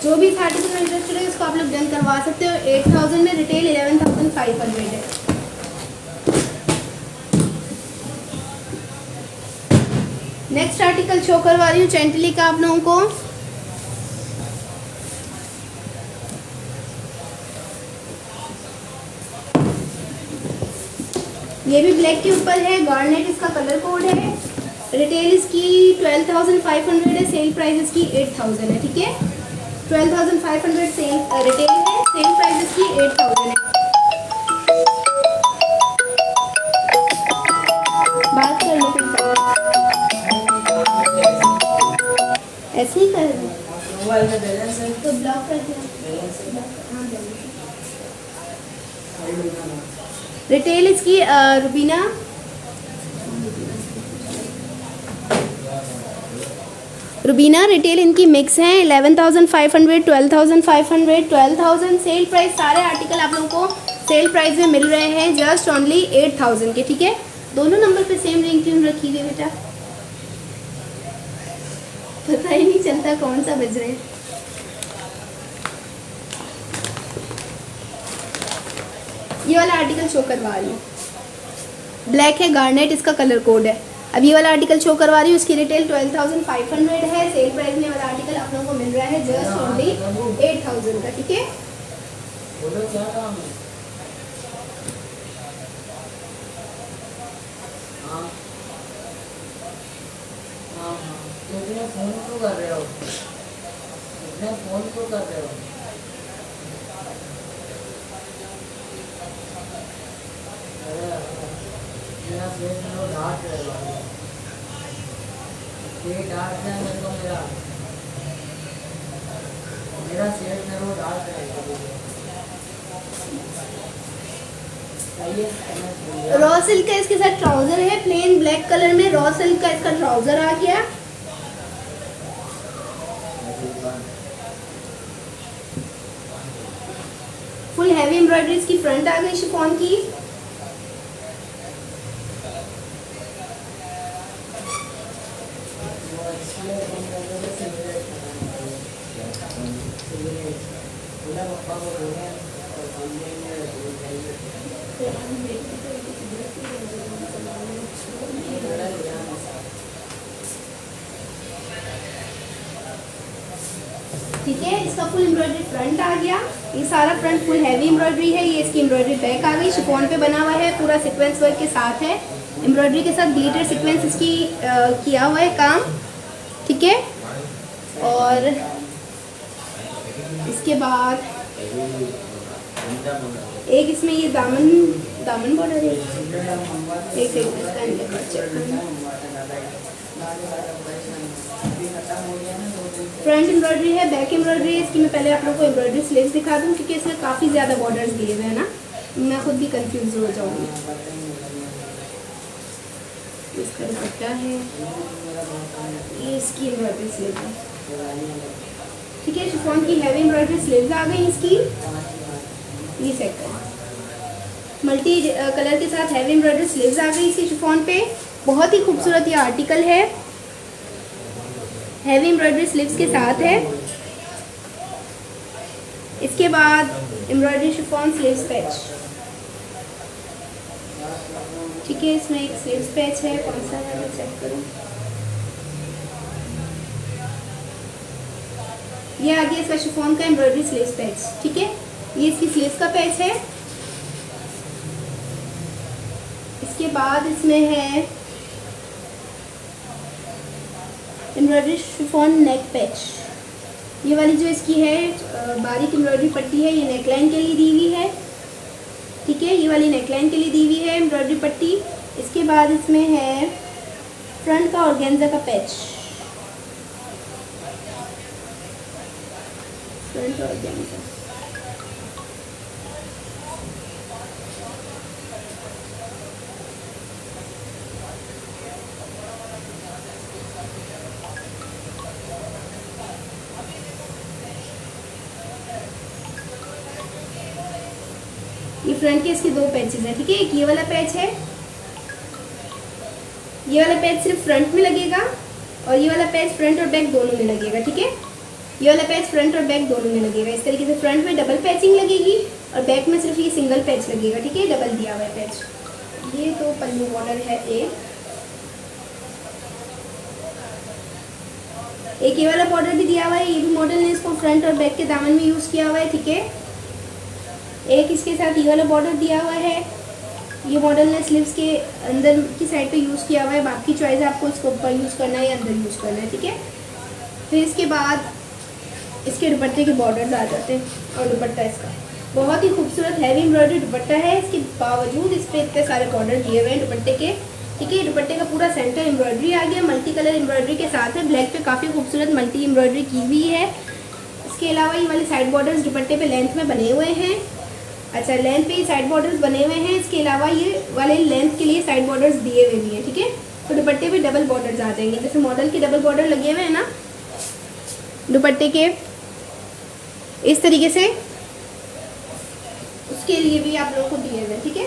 जो भी इस आर्टिकल में इंटरेस्टेड है उसको आप लोग डन करवा सकते हो। 8000 में, रिटेल 11,500 है। नेक्स्ट आर्टिकल शो करवा रही हूँ चैंटिली का आप लोगों को। ये भी ब्लैक के ऊपर है, गार्नेट इसका कलर कोड है। रिटेल इसकी 12,500 है, सेल प्राइस इसकी 8,000 है, ठीक है। 12,500 सेल रिटेल है, सेल प्राइस इसकी 8,000 है। बात कर लो ऐसे ही कर दो, मोबाइल में बैलेंस है तो ब्लॉक कर दिया। रिटेल इसकी रुबीना रिटेल इनकी मिक्स है 11,500, 12,500, 12,000 सेल प्राइस। सारे आर्टिकल आप लोगों को सेल प्राइस में मिल रहे हैं जस्ट ओनली 8,000 के, ठीक है। दोनों नंबर पे सेम रिंग क्यों रखी हुई है बेटा, पता ही नहीं चलता कौन सा बज रहे हैं। ये वाला आर्टिकल शो करवा रही हूँ, ब्लैक है, गार्नेट इसका कलर कोड है। अब ये वाला आर्टिकल शो करवा रही हूँ, उसकी रिटेल 12,500 है, सेल प्राइस में वाला आर्टिकल आप लोगों को मिल रहा है जस्ट ओनली 8,000 का, ठीक है। बोलो क्या काम है? हाँ हाँ हाँ, तो इतने फोन क्यों कर रहे हो? इतने फोन क्यों कर रहे हो? अरे मेरा सेठ मेरे को डांट रहे हो, ये डांट रहे हैं मेरे को, मेरा सेठ मेरे को डांट रहे हो। रॉ सिल्क का इसके साथ ट्राउजर है, प्लेन ब्लैक कलर में रॉ सिल्क का इसका ट्राउजर आ गया। फुल हैवी एम्ब्रॉयडरी इसकी फ्रंट आ गई शिफॉन की। ठीक है। इसका फुल एम्ब्रॉयडरी फ्रंट आ गया, ये सारा फ्रंट फुल हैवी एम्ब्रॉयडरी है। ये इसकी एम्ब्रॉयडरी बैक आ गई, शिफॉन पे बना हुआ है, पूरा सीक्वेंस वर्क के साथ है, एम्ब्रॉयडरी के साथ ग्लिटर सीक्वेंस इसकी किया हुआ है काम। ठीक है। और इसके बाद एक इसमें ये दामन बॉर्डर है, एक फ्रंट एम्ब्रॉयडरी है, बैक एम्ब्रॉयडरी है। इसकी मैं पहले आप लोगों को एम्ब्रॉयडरी स्लीव्स दिखा दूं, क्योंकि इसमें काफ़ी ज़्यादा बॉर्डर्स दिए हुए हैं ना, मैं खुद भी कंफ्यूज हो जाऊंगी। इसका दुपट्टा है, ये इसकी एम्ब्रॉयडरी स्लीव है। ठीक है। शिफॉन की हैवी एम्ब्रॉयडरी स्लीव्स आ गई इसकी, ये सेट करें। मल्टी कलर के साथ हैवी एम्ब्रॉयडरी स्लीव्स आ गई इसकी शिफॉन पे। बहुत ही खूबसूरत ये आर्टिकल है, हैवी एम्ब्रॉयडरी स्लीव्स के साथ है। इसके बाद एम्ब्रॉयडरी शिफॉन स्लीव्स पैच। ठीक है। इसमें एक स्लीव्स पैच है, कौन सा है मैं चेक करूं। ये आ गया इसका शिफॉन का एम्ब्रॉयडरी स्लीव्स पैच। ठीक है। ये इसकी स्लीव्स का पैच है। इसके बाद इसमें है एम्ब्रॉयडरी शिफॉन नेक पैच। ये वाली जो इसकी है बारीक एम्ब्रॉयडरी पट्टी है, ये नेकलाइन के लिए दी हुई है। ठीक है। ये वाली नेकलाइन के लिए दी हुई है एम्ब्रॉयडरी पट्टी। इसके बाद इसमें है फ्रंट का ऑर्गेन्जा का पैच, फ्रंट ऑर्गेन्जा। ये फ्रंट के इसके दो पैचेस हैं। ठीक है। एक ये वाला पैच है, ये वाला पैच सिर्फ फ्रंट में लगेगा, और ये वाला पैच फ्रंट और बैक दोनों में लगेगा। ठीक है। ये वाला पैच फ्रंट और बैक दोनों में लगेगा। इस तरीके से फ्रंट में डबल पैचिंग लगेगी और बैक में सिर्फ ये सिंगल पैच लगेगा। ठीक है। डबल दिया हुआ है पैच। ये तो पल्लू बॉर्डर है एक ये वाला बॉर्डर भी दिया हुआ है। ये भी मॉडल ने इसको फ्रंट और बैक के दामन में यूज़ किया हुआ है। ठीक है। एक इसके साथ ये वाला बॉर्डर दिया हुआ है, ये मॉडल ने स्लीव्स के अंदर की साइड पे यूज़ किया हुआ है। बाकी चॉइस है आपको इसको ऊपर यूज़ करना है या अंदर यूज़ करना है। ठीक है। फिर इसके बाद इसके दुपट्टे के बॉर्डर्स आ जाते हैं, और दुपट्टा इसका बहुत ही खूबसूरत हैवी एम्ब्रॉयडरी दुपट्टा है। इसके बावजूद इस पर इतने सारे बॉर्डर दिए हुए हैं दुपट्टे के। ठीक है। दुपट्टे का पूरा सेंटर एम्ब्रॉयडरी आ गया, मल्टी कलर एम्ब्रॉयडरी के साथ है। ब्लैक पे काफ़ी खूबसूरत मल्टी एम्ब्रॉयडरी की हुई है। इसके अलावा ये वाले साइड बॉर्डर्स दुपट्टे पे लेंथ में बने हुए हैं। अच्छा, लेंथ पे साइड बॉर्डर्स बने हुए हैं। इसके अलावा ये वाले लेंथ के लिए साइड बॉर्डर्स दिए हुए भी हैं। ठीक है। तो दुपट्टे पे डबल बॉर्डर्स आ जाएंगे, जैसे मॉडल के डबल बॉर्डर लगे हुए हैं ना दुपट्टे के, इस तरीके से उसके लिए भी आप लोगों को दिए हुए। ठीक है।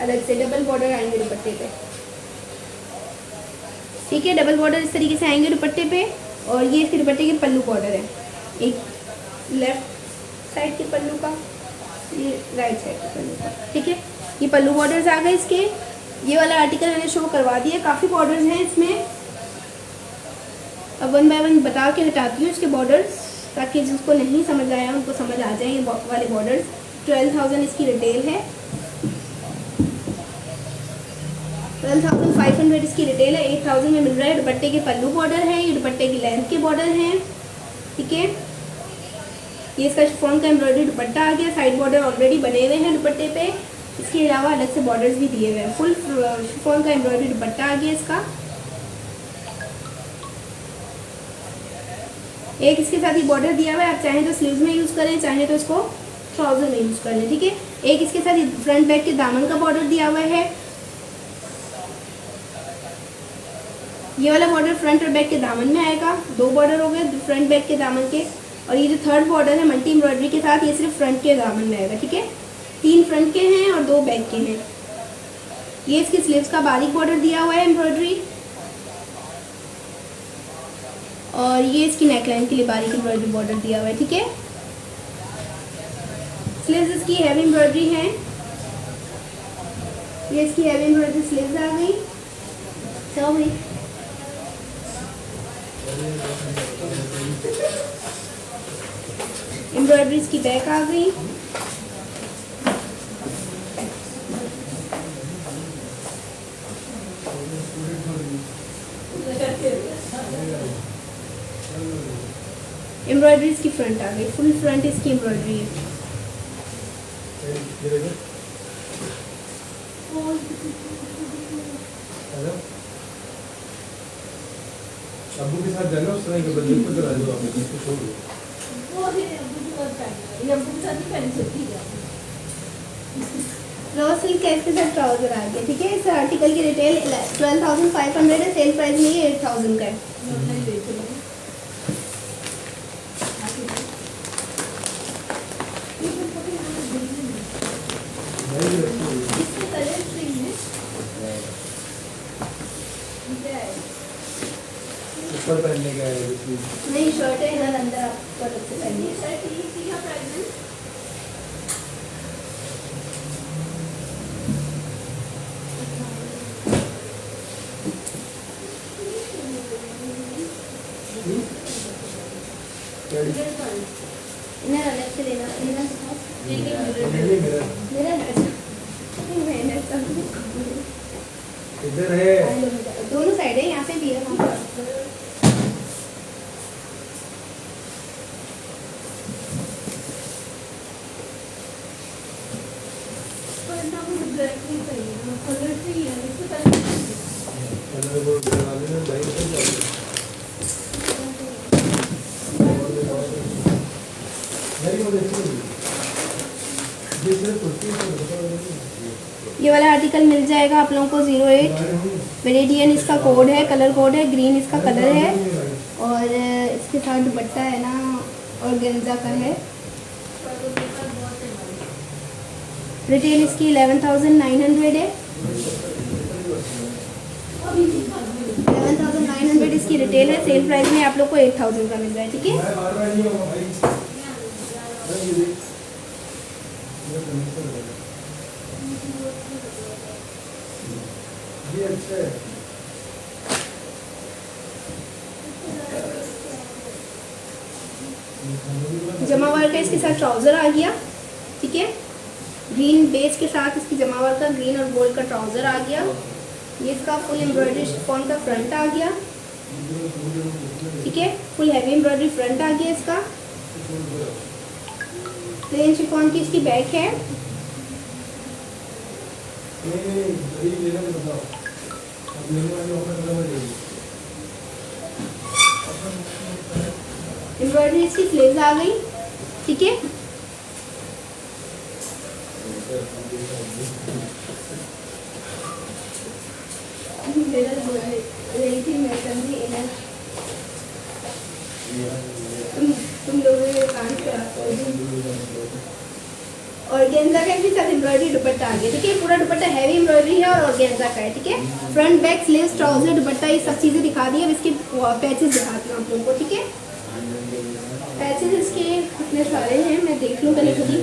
अलग से डबल बॉर्डर आएंगे दुपट्टे पे। ठीक है। डबल बॉर्डर इस तरीके से आएंगे दुपट्टे पे। और ये इसके दुपट्टे के पल्लू बॉर्डर है, एक लेफ्ट साइड के पल्लू का, ये राइट साइड के पल्लू का। ठीक है। ये पल्लू बॉर्डर्स आ गए इसके। ये वाला आर्टिकल मैंने शो करवा दिया, काफ़ी बॉर्डर्स हैं इसमें। अब वन बाय वन बता के हटाती हूँ इसके बॉर्डर्स, ताकि जिसको नहीं समझ आया उनको समझ आ जाए। ये वाले बॉर्डर्स 12,000 इसकी रिटेल है, 12,500 इसकी रिटेल है। 8,000 में मिल रहा है। दुपट्टे के पल्लू बॉर्डर है, ये दुपट्टे की लेंथ के बॉर्डर हैं। ठीक है। ये इसका शिफॉन का एम्ब्रॉयडरी दुपट्टा आ गया, साइड बॉर्डर ऑलरेडी बने हुए हैं दुपट्टे पे। इसके अलावा अलग से बॉर्डर्स भी दिए हुए हैं। फुल शिफॉन का एम्ब्रॉयडरी दुपट्टा आ गया इसका। एक इसके साथ ही बॉर्डर दिया हुआ है, आप चाहें तो स्लीव्स में यूज़ करें, चाहें तो इसको ट्राउजर में यूज़ कर लें। ठीक है। एक इसके साथ ही फ्रंट बैक के दामन का बॉर्डर दिया हुआ है। ये वाला बॉर्डर फ्रंट और बैक के दामन में आएगा। दो बॉर्डर हो गए फ्रंट बैक के दामन के। और ये जो थर्ड बॉर्डर है मल्टी एम्ब्रॉयडरी के साथ, ये सिर्फ फ्रंट के दामन में आएगा। ठीक है। 3 फ्रंट के हैं और 2 बैक के हैं। ये इसकी स्लीव्स का बारीक बॉर्डर दिया हुआ है एम्ब्रॉयडरी, और ये इसकी नेकलाइन के लिए बारीक एम्ब्रॉयडरी बॉर्डर दिया हुआ है। ठीक है। स्लीव्स इसकी हैवी एम्ब्रॉयडरी है। ये इसकी हैवी एम्ब्रॉयडरी स्लीव्स आ गई। चलो भाई एम्ब्रॉयडरी इसकी बैक आ गई। एम्ब्रॉयडरी इसकी फ्रंट आ गई, फुल फ्रंट इसकी एम्ब्रॉयडरी है। अब्बू के साथ जाना उस तरह के बंदे को करा दो आप इसको छोड़ दो। वो है अब्बू के साथ पहनना, ये अब्बू के साथ ही पहन सकती है। रॉ सिल्क का इसके साथ ट्राउजर आ गया, ठीक है। इस आर्टिकल की रिटेल 12,500 है, सेल प्राइस में ये 8,000 का है। इसके कलर स्ट्रिंग है, ऊपर पहनने का है नहीं शर्ट है इधर अंदर आपको अलग से पहननी है। शर्ट इसी का प्राइस है इन्हें अलग से लेना मेरा इधर है। दोनों साइड है, यहाँ पे भी है वहाँ पे। कलर वो वाले में भाई से जाओ। नहीं वो देखो ये सिर्फ कुर्ती है ये वाला आर्टिकल मिल जाएगा आप लोगों को 08 वेरिएडियन इसका कोड है, कलर कोड है, ग्रीन इसका कलर है और इसके साथ दुपट्टा है ना और गेंजा का है। रिटेल इसकी 11,900 है, 11,900 इसकी रिटेल है। सेल प्राइस में आप लोग को 8,000 का मिल रहा है, ठीक है। मैं बार-बार नहीं होगा भाई। ये अच्छा है। जमावार का इसके साथ ट्राउजर आ गया, ठीक है। ग्रीन बेस के साथ इसकी जमावार का ग्रीन और गोल्ड का ट्राउजर आ गया। ये इसका फुल एम्ब्रॉयडरी शिफॉन का फ्रंट आ गया, ठीक है। फुल हैवी एम्ब्रॉयडरी फ्रंट आ गया इसका। प्लेन शिफॉन की इसकी बैक है। एम्ब्रॉयडरी इसकी स्लीव्स आ गई, ठीक है। तुम लोगों ने काम करा और गेंजा का भी साथ एम्ब्रॉयडरी दुपट्टा आ गया, ठीक है। पूरा दुपट्टा हैवी एम्ब्रॉयडरी है और गेंजा का है, ठीक है। फ्रंट बैक स्लीव्स ट्राउजर दुपट्टा ये सब चीज़ें दिखा दी। अब इसके पैचेस दिखाती हूँ आप लोगों को, ठीक है। पैचेस इसके कितने सारे हैं मैं देख लूँ पहले खुद ही,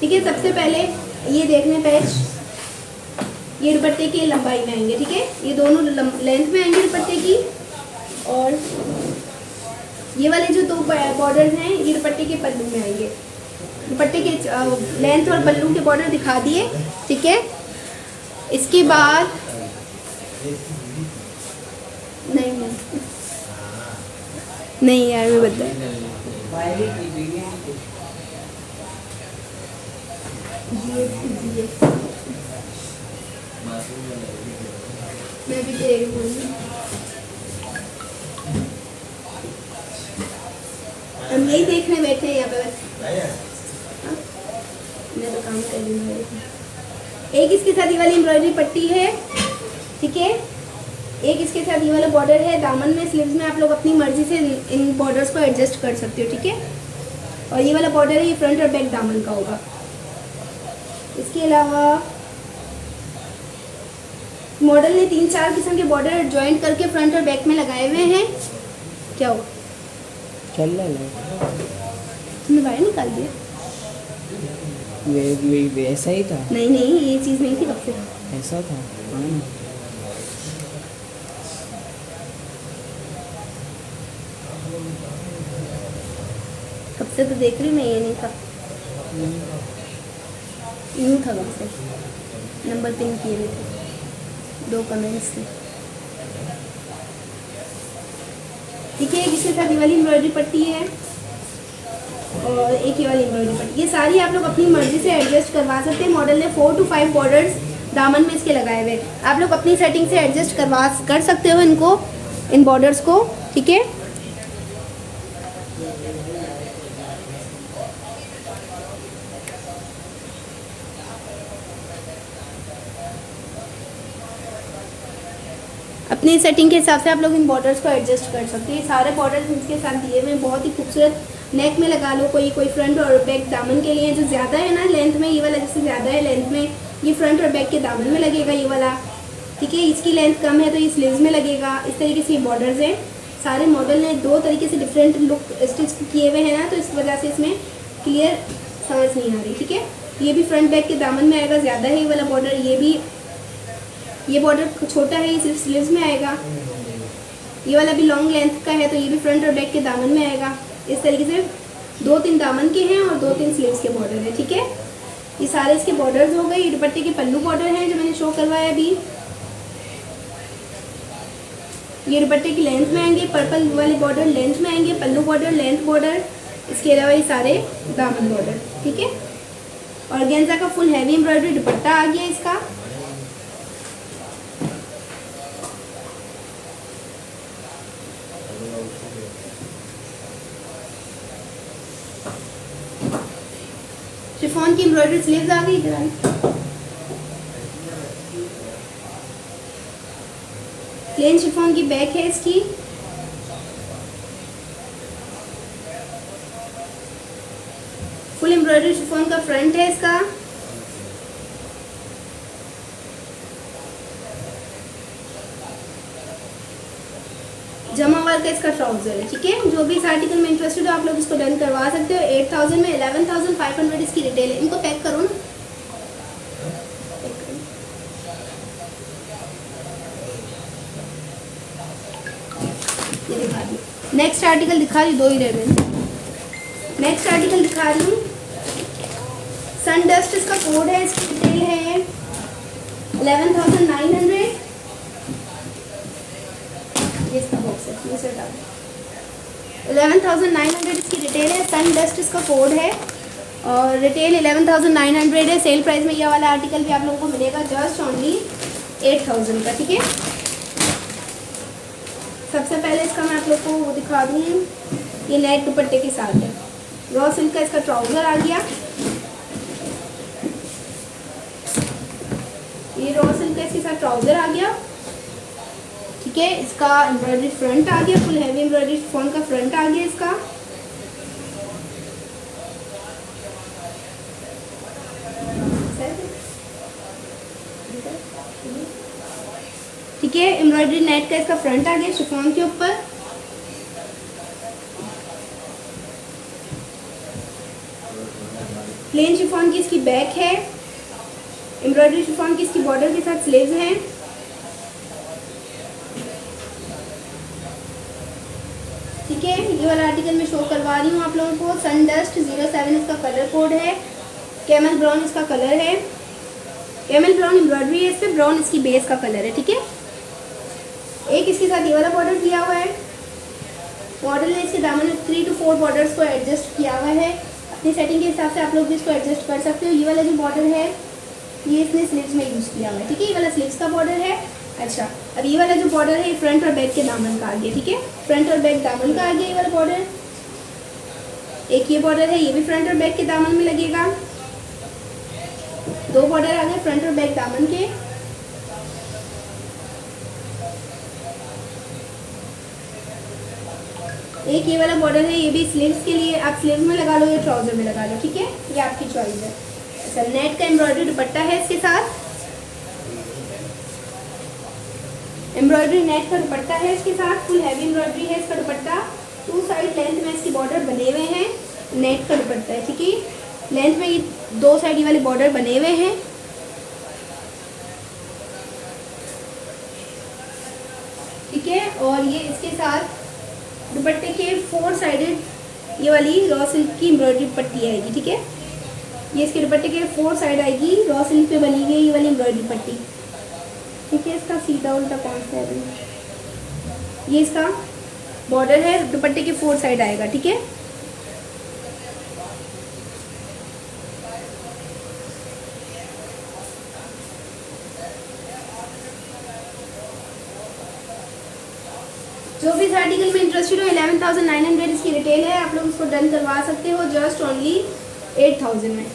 ठीक है। सबसे पहले ये देखने पैच, ये दुपट्टे की लंबाई में आएंगे, ठीक है। ये दोनों लेंथ में आएंगे दुपट्टे की। और ये वाले जो दो बॉर्डर हैं ये दुपट्टे के पल्लू में आएंगे। दुपट्टे के लेंथ और पल्लू के बॉर्डर दिखा दिए, ठीक है। इसके बाद नहीं यार मैं बता मैं भी तेरे बोलूँ हम यही देखने बैठे हैं यहाँ पे बस। मैं तो काम कर रही हूँ। एक इसके साथ ये वाली एम्ब्रॉयडरी पट्टी है, ठीक है। एक इसके साथ ये वाला बॉर्डर है दामन में, स्लीव्स में आप लोग अपनी मर्जी से इन बॉर्डर्स को एडजस्ट कर सकते हो, ठीक है। और ये वाला बॉर्डर है ये फ्रंट और बैक दामन का होगा। इसके अलावा मॉडल ने 3-4 किस्म के बॉर्डर ज्वाइंट करके फ्रंट और बैक में लगाए हुए हैं। क्या हुआ? चल रहा है तुमने बाहर निकाल दिया? वैसा ही था। नहीं ये चीज़ नहीं थी कब से। ऐसा था हाँ। कब से तो देख रही हूँ मैं, ये नहीं था, यूँ था कब से, नंबर पिन किए हुए थे, 2 कमेंट्स थे। ठीक है, इसके साथ ये वाली एम्ब्रॉयडरी पट्टी है और एक ये वाली एम्ब्रॉयडरी पट्टी। ये सारी आप लोग अपनी मर्जी से एडजस्ट करवा सकते हैं। मॉडल ने 4 to 5 बॉर्डर्स दामन में इसके लगाए हुए, आप लोग अपनी सेटिंग से एडजस्ट कर सकते हो इनको, इन बॉर्डर्स को। ठीक है, अपनी सेटिंग के हिसाब से आप लोग इन बॉर्डर्स को एडजस्ट कर सकते हैं। सारे बॉर्डर्स इसके साथ दिए हुए हैं, बहुत ही खूबसूरत। नेक में लगा लो, कोई फ्रंट और बैक दामन के लिए जो ज़्यादा है ना लेंथ में, ये वाला जैसे ज़्यादा है लेंथ में, ये फ्रंट और बैक के दामन में लगेगा ये वाला। ठीक है, इसकी लेंथ कम है तो ये स्लीव्स में लगेगा। इस तरीके से ये बॉर्डर्स हैं। सारे मॉडल ने 2 तरीके से डिफरेंट लुक स्टिच किए हुए हैं ना, तो इस वजह से इसमें क्लियर समझ नहीं आ रही। ठीक है, ये भी फ्रंट बैक के दामन में आएगा, ज़्यादा है ये वाला बॉर्डर, ये बॉर्डर छोटा है, ये सिर्फ स्लीव्स में आएगा। ये वाला भी लॉन्ग लेंथ का है तो ये भी फ्रंट और बैक के दामन में आएगा। इस तरीके से 2-3 दामन के हैं और 2-3 स्लीव्स के बॉर्डर है। ठीक है, ये सारे इसके बॉर्डर्स हो गए। ये दुपट्टे के पल्लू बॉर्डर हैं जो मैंने शो करवाया अभी। ये दुपट्टे की लेंथ में आएंगे, पर्पल वाले बॉर्डर लेंथ में आएंगे, पल्लू बॉर्डर लेंथ बॉर्डर, इसके अलावा ये सारे दामन बॉर्डर। ठीक है, और गेंजा का फुल हैवी एम्ब्रॉयडरी दुपट्टा आ गया इसका। शिफॉन की एम्ब्रॉयडरी स्लीव्स आ गई इधर। प्लेन शिफॉन की बैक है इसकी। फुल एम्ब्रॉयडरी शिफॉन का फ्रंट है इसका। जमावाल का इसका ट्राउजर है। ठीक है, जो भी इस आर्टिकल में इंटरेस्टेड हो आप लोग इसको डन करवा सकते हो। 8000 में 11,500 इसकी रिटेल है। इनको पैक करो ना, ये दिखा दी। नेक्स्ट आर्टिकल दिखा रही, 2 ही रह गए। नेक्स्ट आर्टिकल दिखा रही हूँ, सन डस्ट इसका कोड है, इसकी रिटेल है 11,900। इसका बॉक्स है, ये सेट 11,900 इसकी रिटेल है। सन डस्ट इसका कोड है और रिटेल 11,900 है। सेल प्राइस में ये वाला आर्टिकल भी आप लोगों को मिलेगा जस्ट ओनली 8,000 का। ठीक है, सबसे पहले इसका मैं आप लोग को वो दिखा दूँ, ये नेट दुपट्टे के साथ है। रॉ सिल्क का इसका ट्राउजर आ गया, ये रॉ सिल्क का इसके साथ ट्राउजर आ गया। ठीक है, इसका एम्ब्रॉयडरी फ्रंट आ गया, फुल हैवी एम्ब्रॉयडरी फॉन का फ्रंट आ गया इसका। ठीक है, एम्ब्रॉयडरी नेट का इसका फ्रंट आ गया शिफॉन के ऊपर। प्लेन शिफॉन की इसकी बैक है। एम्ब्रॉयडरी शिफॉन की इसकी बॉर्डर के साथ स्लीव्स हैं। ठीक है, ये वाला आर्टिकल मैं शो करवा रही हूँ आप लोगों को। सन डस्ट 07 इसका कलर कोड है। कैमल ब्राउन इसका कलर है। कैमल ब्राउन एम्ब्रॉयडरी है इस पर, ब्राउन इसकी बेस का कलर है। ठीक है, एक इसके साथ ये वाला बॉर्डर किया हुआ है। मॉडल ने इसके दामन में 3 to 4 बॉर्डर्स को एडजस्ट किया हुआ है। अपनी सेटिंग के हिसाब से आप लोग भी इसको एडजस्ट कर सकते हो। ये वाला जो बॉर्डर है ये इसने स्लीव्स में यूज़ किया हुआ है। ठीक है, ये वाला स्लीव्स का बॉर्डर है। अच्छा, अब ये वाला जो बॉर्डर है ये फ्रंट और बैक के दामन का आ गया। ठीक है, फ्रंट और बैक दामन का आ गया ये वाला बॉर्डर। एक ये बॉर्डर है, ये भी फ्रंट और बैक के दामन में लगेगा। 2 बॉर्डर आ गए फ्रंट और बैक दामन के। एक ये वाला बॉर्डर है, ये भी स्लीव्स के लिए, आप स्लीव्स में लगा लो या ट्राउजर में लगा लो। ठीक है, ये आपकी चॉइस है। अच्छा, नेट का एम्ब्रॉयडरी दुपट्टा है इसके साथ। एम्ब्रॉयडरी नेट का दुपट्टा है इसके साथ, फुल हैवी एम्ब्रॉयडरी है इसका दुपट्टा। 2 साइड लेंथ में इसके बॉर्डर बने हुए हैं। नेट का दुपट्टा है। ठीक है, लेंथ में ये 2 साइड वाले बॉर्डर बने हुए हैं। ठीक है, और ये इसके साथ दुपट्टे के 4 साइडेड ये वाली रॉ सिल्क की एम्ब्रॉयडरी पट्टी आएगी, ठीक है। ये इसके दुपट्टे के 4 साइड आएगी, रॉ सिल्क पे बनी हुई है ये वाली एम्ब्रॉयडरी पट्टी, ठीक है। इसका सीधा उल्टा कौन सा है, ये इसका बॉर्डर है, दुपट्टे के 4 साइड आएगा, ठीक है। जो भी इस आर्टिकल में इंटरेस्टेड हो, 11,900 इसकी रिटेल है, आप लोग उसको डन करवा सकते हो जस्ट ओनली 8,000 में।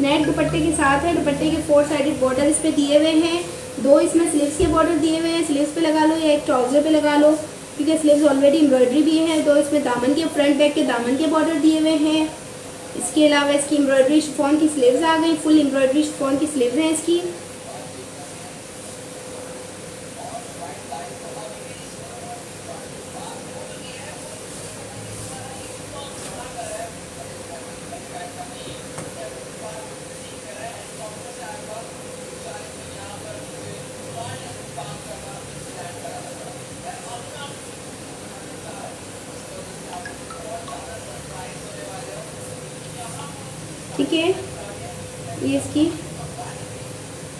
नेट दुपट्टे के साथ है, दुपट्टे के 4 साइडेड बॉर्डर इस पे दिए हुए हैं, 2 इसमें स्लीव्स के बॉर्डर दिए हुए हैं, स्लीव्स पे लगा लो या एक ट्राउजर पे लगा लो, क्योंकि स्लीव्स ऑलरेडी एम्ब्रॉयडरी भी है। 2 इसमें दामन के, फ्रंट बैक के दामन के बॉर्डर दिए हुए हैं। इसके अलावा इसकी एम्ब्रॉयडरी शिफॉन की स्लीव्स आ गई, फुल एम्ब्रॉयडरी शिफॉन की स्लीव्स हैं इसकी। ठीक है, ये इसकी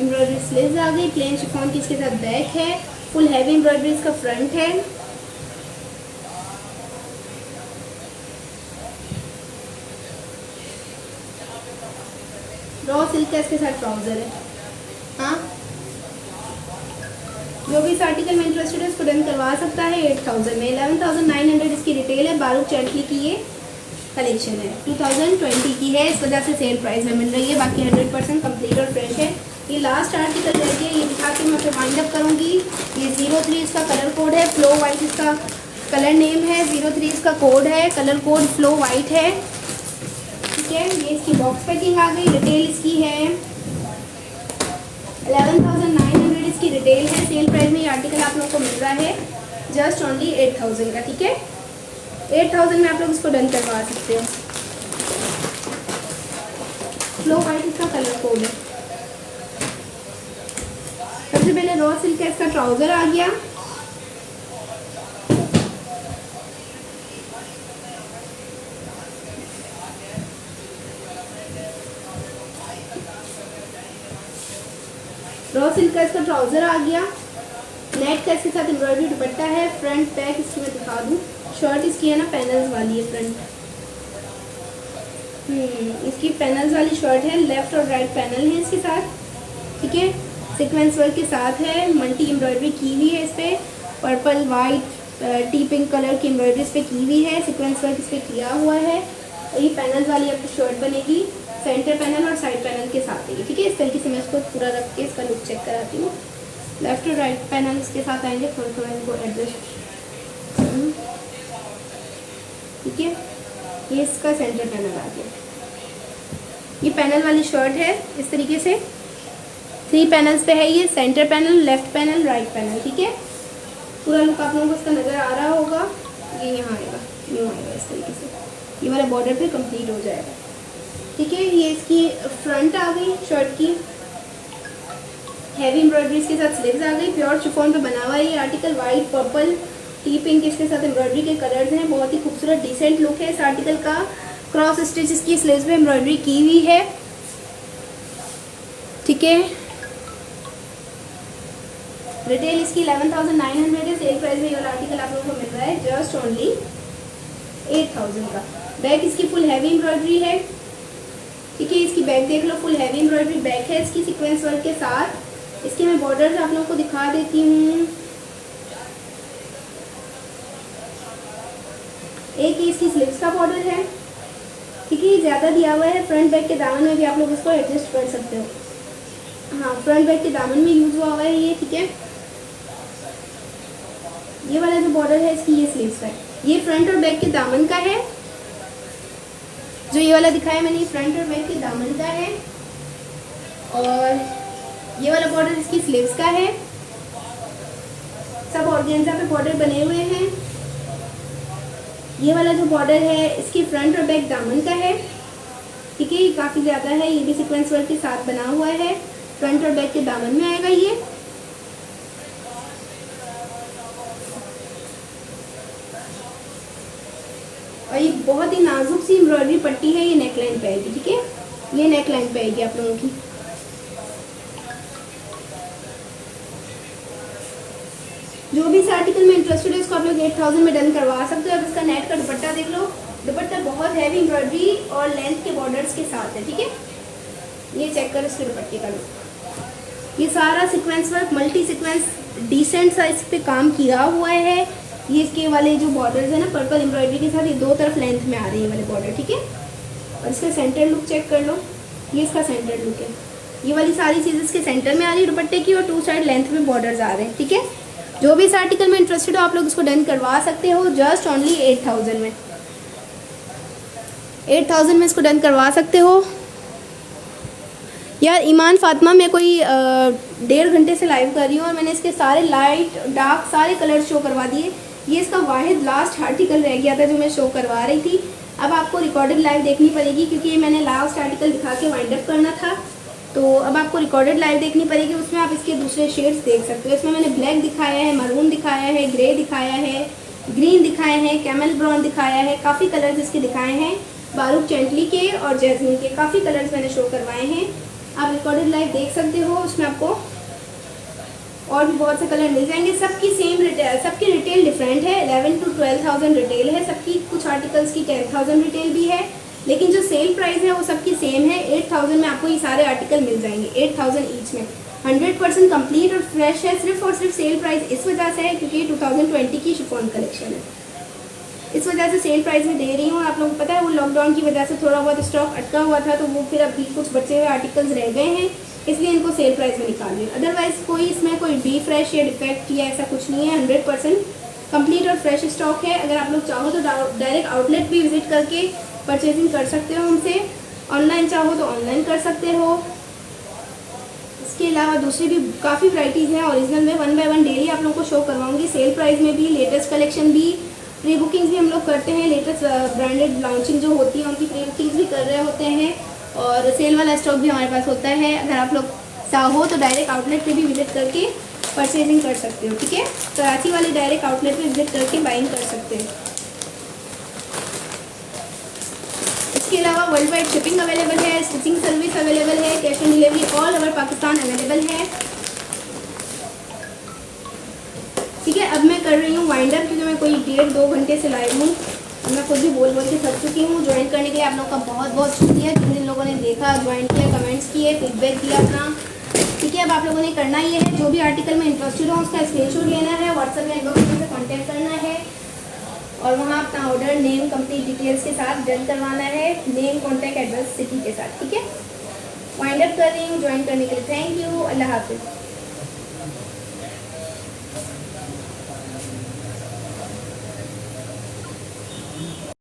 एम्ब्रॉयडरी स्लीव्स आ गई, प्लेन शिफॉन की इसके साथ बैक है, फुल हैवी एम्ब्रॉयडरी इसका फ्रंट है। रॉ सिल्क का इसके साथ ट्राउजर है। हाँ, जो भी इस आर्टिकल में इंटरेस्टेड है उसको डन करवा सकता है 8,000 में। 11,900 इसकी रिटेल है, बारूक चैटली की ये कलेक्शन है, 2020 की है, इस वजह से सेल प्राइस में मिल रही है, बाकी 100% कंप्लीट और फ्रेश है। ये लास्ट आर्टिकल रह गया, ये दिखा के मैं फिर वाइंड अप करूँगी। ये 03 इसका कलर कोड है, फ्लो वाइट इसका कलर नेम है, 03 इसका कोड है, कलर कोड फ्लो वाइट है, ठीक है। ये इसकी बॉक्स पैकिंग आ गई, रिटेल इसकी है 11,900 इसकी रिटेल है, सेल प्राइस में ये आर्टिकल आप लोग को मिल रहा है जस्ट ओनली 8,000 का, ठीक है। 8,000 में आप लोग इसको डन करवा सकते हो। फ्लो वाइट इसका कलर कोड है। सबसे पहले रॉ सिल्क का इसका ट्राउजर आ गया, रॉ सिल्क का इसका ट्राउजर आ गया, नेट का इसके साथ एम्ब्रॉयडरी दुपट्टा है, फ्रंट बैक इसकी मैं दिखा दूँ। शर्ट इसकी है ना पैनल्स वाली है, फ्रंट इसकी पैनल्स वाली शर्ट है, लेफ्ट और राइट पैनल है इसके साथ, ठीक है। सीक्वेंस वर्क के साथ है, मल्टी एम्ब्रॉयडरी की हुई है इस पर, purple white T pink colour की एम्ब्रॉयडरी इस पर की हुई है, सीक्वेंस वर्क इस पर किया हुआ है। और ये पैनल्स वाली आपकी शर्ट बनेगी, सेंटर पैनल और साइड पैनल के साथ है, ठीक है। इस तरीके से मैं इसको पूरा रख के इसका लुक चेक कराती हूँ। लेफ्ट और राइट पैनल इसके साथ आएंगे, थोड़ा थोड़ा इनको एडजस्ट, ठीक है। ये इसका सेंटर पैनल आ गया, ये पैनल वाली शर्ट है इस तरीके से, 3 पैनल्स पे है ये, centre panel, left panel, right panel, ठीक है। पूरा लुक आप लोगों को इसका नज़र आ रहा होगा, ये यहाँ आएगा, यूँ आएगा इस तरीके से, ये वाला बॉर्डर पे कंप्लीट हो जाएगा, ठीक है। ये इसकी फ्रंट आ गई शर्ट की, हैवी एम्ब्रॉयडरी के साथ स्लीव्स आ गई, प्योर शिफॉन पे बना हुआ है ये article, white purple T pink इसके साथ एम्ब्रॉयडरी के कलर्स हैं, बहुत ही खूबसूरत डिसेंट लुक है इस आर्टिकल का। क्रॉस स्टिच इसकी स्लीव्स पे एम्ब्रॉयडरी की हुई है, ठीक है। रिटेल इसकी 11,900 है, सेल प्राइस में ये वाला आर्टिकल आप लोगों को मिल रहा है जस्ट ओनली 8,000 का। बैक इसकी फुल हैवी एम्ब्रॉयडरी है, ठीक है। इसकी बैक देख लो, फुल हैवी एम्ब्रॉयडरी बैक है इसकी सीक्वेंस वर्क के साथ। इसके मैं बॉर्डर आप लोगों को दिखा देती हूँ, एक ही इसकी स्लीव्स का बॉर्डर है, ठीक है। ये ज़्यादा दिया हुआ है, फ्रंट बैक के दामन में भी आप लोग इसको एडजस्ट कर सकते हो, हाँ फ्रंट बैक के दामन में यूज हुआ है ये, ठीक है। ये वाला जो बॉर्डर है इसकी ये स्लीव्स का है, ये फ्रंट और बैक के दामन का है, जो ये वाला दिखाया मैंने फ्रंट और बैक के दामन का है, और ये वाला बॉर्डर इसकी स्लीव्स का है। सब ऑर्गेन्जा पे बॉर्डर बने हुए हैं। ये वाला जो बॉर्डर है इसकी फ्रंट और बैक दामन का है, ठीक है। ये काफ़ी ज़्यादा है, ये भी सीक्वेंस वर्क के साथ बना हुआ है, फ्रंट और बैक के दामन में आएगा ये, बहुत ही नाजुक सी एम्ब्रॉयडरी पट्टी है, ये नेक लाइन पे आएगी, ठीक है, ये नेक लाइन पे आएगी आप लोगों की। जो भी इस आर्टिकल में इंटरेस्टेड है इसको आप लोग 8000 में डन करवा सकते हो। अब इसका नेट का दुपट्टा देख लो, दुपट्टा बहुत हैवी एम्ब्रॉयडरी और लेंथ के बॉर्डर्स के साथ है, ठीक है। ये चेक करो इसके दुपट्टे का लुक, ये सारा sequence work, multi sequence decent size पे काम किया हुआ है। ये इसके वाले जो बॉर्डर्स है ना पर्पल एम्ब्रॉयडरी के साथ, ये दो तरफ लेंथ में आ रही है वाले बॉर्डर, ठीक है। और इसका सेंटर लुक चेक कर लो, ये इसका सेंटर लुक है, ये वाली सारी चीज़ें इसके सेंटर में आ रही है दुपट्टे की, और टू साइड लेंथ में बॉर्डर्स आ रहे हैं, ठीक है। जो भी इस आर्टिकल में इंटरेस्टेड हो आप लोग इसको डन करवा सकते हो, जस्ट ओनली 8000 में, 8000 में इसको डन करवा सकते हो। यार ईमान फातिमा मैं कोई 1.5 घंटे से लाइव कर रही हूँ और मैंने इसके सारे लाइट डार्क सारे कलर शो करवा दिए। ये इसका वाहिद लास्ट आर्टिकल रह गया था जो मैं शो करवा रही थी। अब आपको रिकॉर्डेड लाइव देखनी पड़ेगी क्योंकि ये मैंने लास्ट आर्टिकल दिखा के वाइंड अप करना था, तो अब आपको रिकॉर्डेड लाइव देखनी पड़ेगी। उसमें आप इसके दूसरे शेड्स देख सकते हो। इसमें मैंने ब्लैक दिखाया है, मरून दिखाया है, ग्रे दिखाया है, ग्रीन दिखाए हैं, कैमल ब्राउन दिखाया है, काफ़ी कलर्स इसके दिखाए हैं, बारूक चैंटली के और जैस्मिन के काफ़ी कलर्स मैंने शो करवाए हैं। आप रिकॉर्डेड लाइव देख सकते हो, उसमें आपको और भी बहुत से कलर मिल जाएंगे। सबकी सेम रिटेल, सबकी रिटेल डिफरेंट है, 11 to 12,000 रिटेल है सबकी, कुछ आर्टिकल्स की 10,000 रिटेल भी है, लेकिन जो सेल प्राइस है वो सबकी सेम है। 8000 में आपको ये सारे आर्टिकल मिल जाएंगे, 8000 ईच में। 100% कंप्लीट और फ्रेश है, सिर्फ और सिर्फ सेल प्राइस इस वजह से है क्योंकि 2020 की शिफॉन कलेक्शन है, इस वजह से सेल प्राइस में दे रही हूँ। आप लोगों को पता है वो लॉकडाउन की वजह से थोड़ा बहुत स्टॉक अटका हुआ था, तो वो फिर अभी कुछ बचे हुए आर्टिकल्स रह गए हैं, इसलिए इनको सेल प्राइस में निकाल रही हूँ। अदरवाइज़ कोई इसमें कोई डी फ्रेश या डिफेक्ट या ऐसा कुछ नहीं है, 100% कंप्लीट और फ्रेश स्टॉक है। अगर आप लोग चाहो तो डायरेक्ट आउटलेट भी विजिट करके परचेजिंग कर सकते हो उनसे, ऑनलाइन चाहो तो ऑनलाइन कर सकते हो। इसके अलावा दूसरी भी काफ़ी वैराइटीज़ हैं ओरिजिनल में, 1 by 1 डेली आप लोगों को शो करवाऊंगी, सेल प्राइस में भी, लेटेस्ट कलेक्शन भी, प्री बुकिंग्स भी हम लोग करते हैं। लेटेस्ट ब्रांडेड लॉन्चिंग जो होती है उनकी प्री बुकिंग्स भी कर रहे होते हैं और सेल वाला स्टॉक भी हमारे पास होता है। अगर आप लोग चाहो तो डायरेक्ट आउटलेट पे भी विजिट करके परचेजिंग कर सकते हो, ठीक है। कराची वाले डायरेक्ट आउटलेट पे विजिट करके बाइंग कर सकते हो। इसके अलावा वर्ल्ड वाइड शिपिंग अवेलेबल है, स्टिचिंग सर्विस अवेलेबल है, cash on delivery all over Pakistan available है, ठीक है। अब मैं कर रही हूँ वाइंड अप क्योंकि मैं कोई 1.5-2 घंटे से लाइव हूँ, मैं खुद भी बोल के थक चुकी हूँ। ज्वाइन करने के लिए आप लोग का बहुत बहुत शुक्रिया, जिन लोगों ने देखा, ज्वाइन किया, कमेंट्स किए, फीडबैक दिया अपना, ठीक है। अब आप लोगों ने करना ये है, जो भी आर्टिकल में इंटरेस्टेड हो उसका स्क्रीनशॉट लेना है, व्हाट्सएप या इनबॉक्स में कॉन्टैक्ट करना है और वहाँ अपना ऑर्डर नेम कंप्लीट डिटेल्स के साथ डन करवाना है, नेम कॉन्टैक्ट एड्रेस सिटी के साथ, ठीक है। वाइंड अप कर रही हूँ। ज्वाइन करने के लिए थैंक यू, अल्लाह हाफिज़।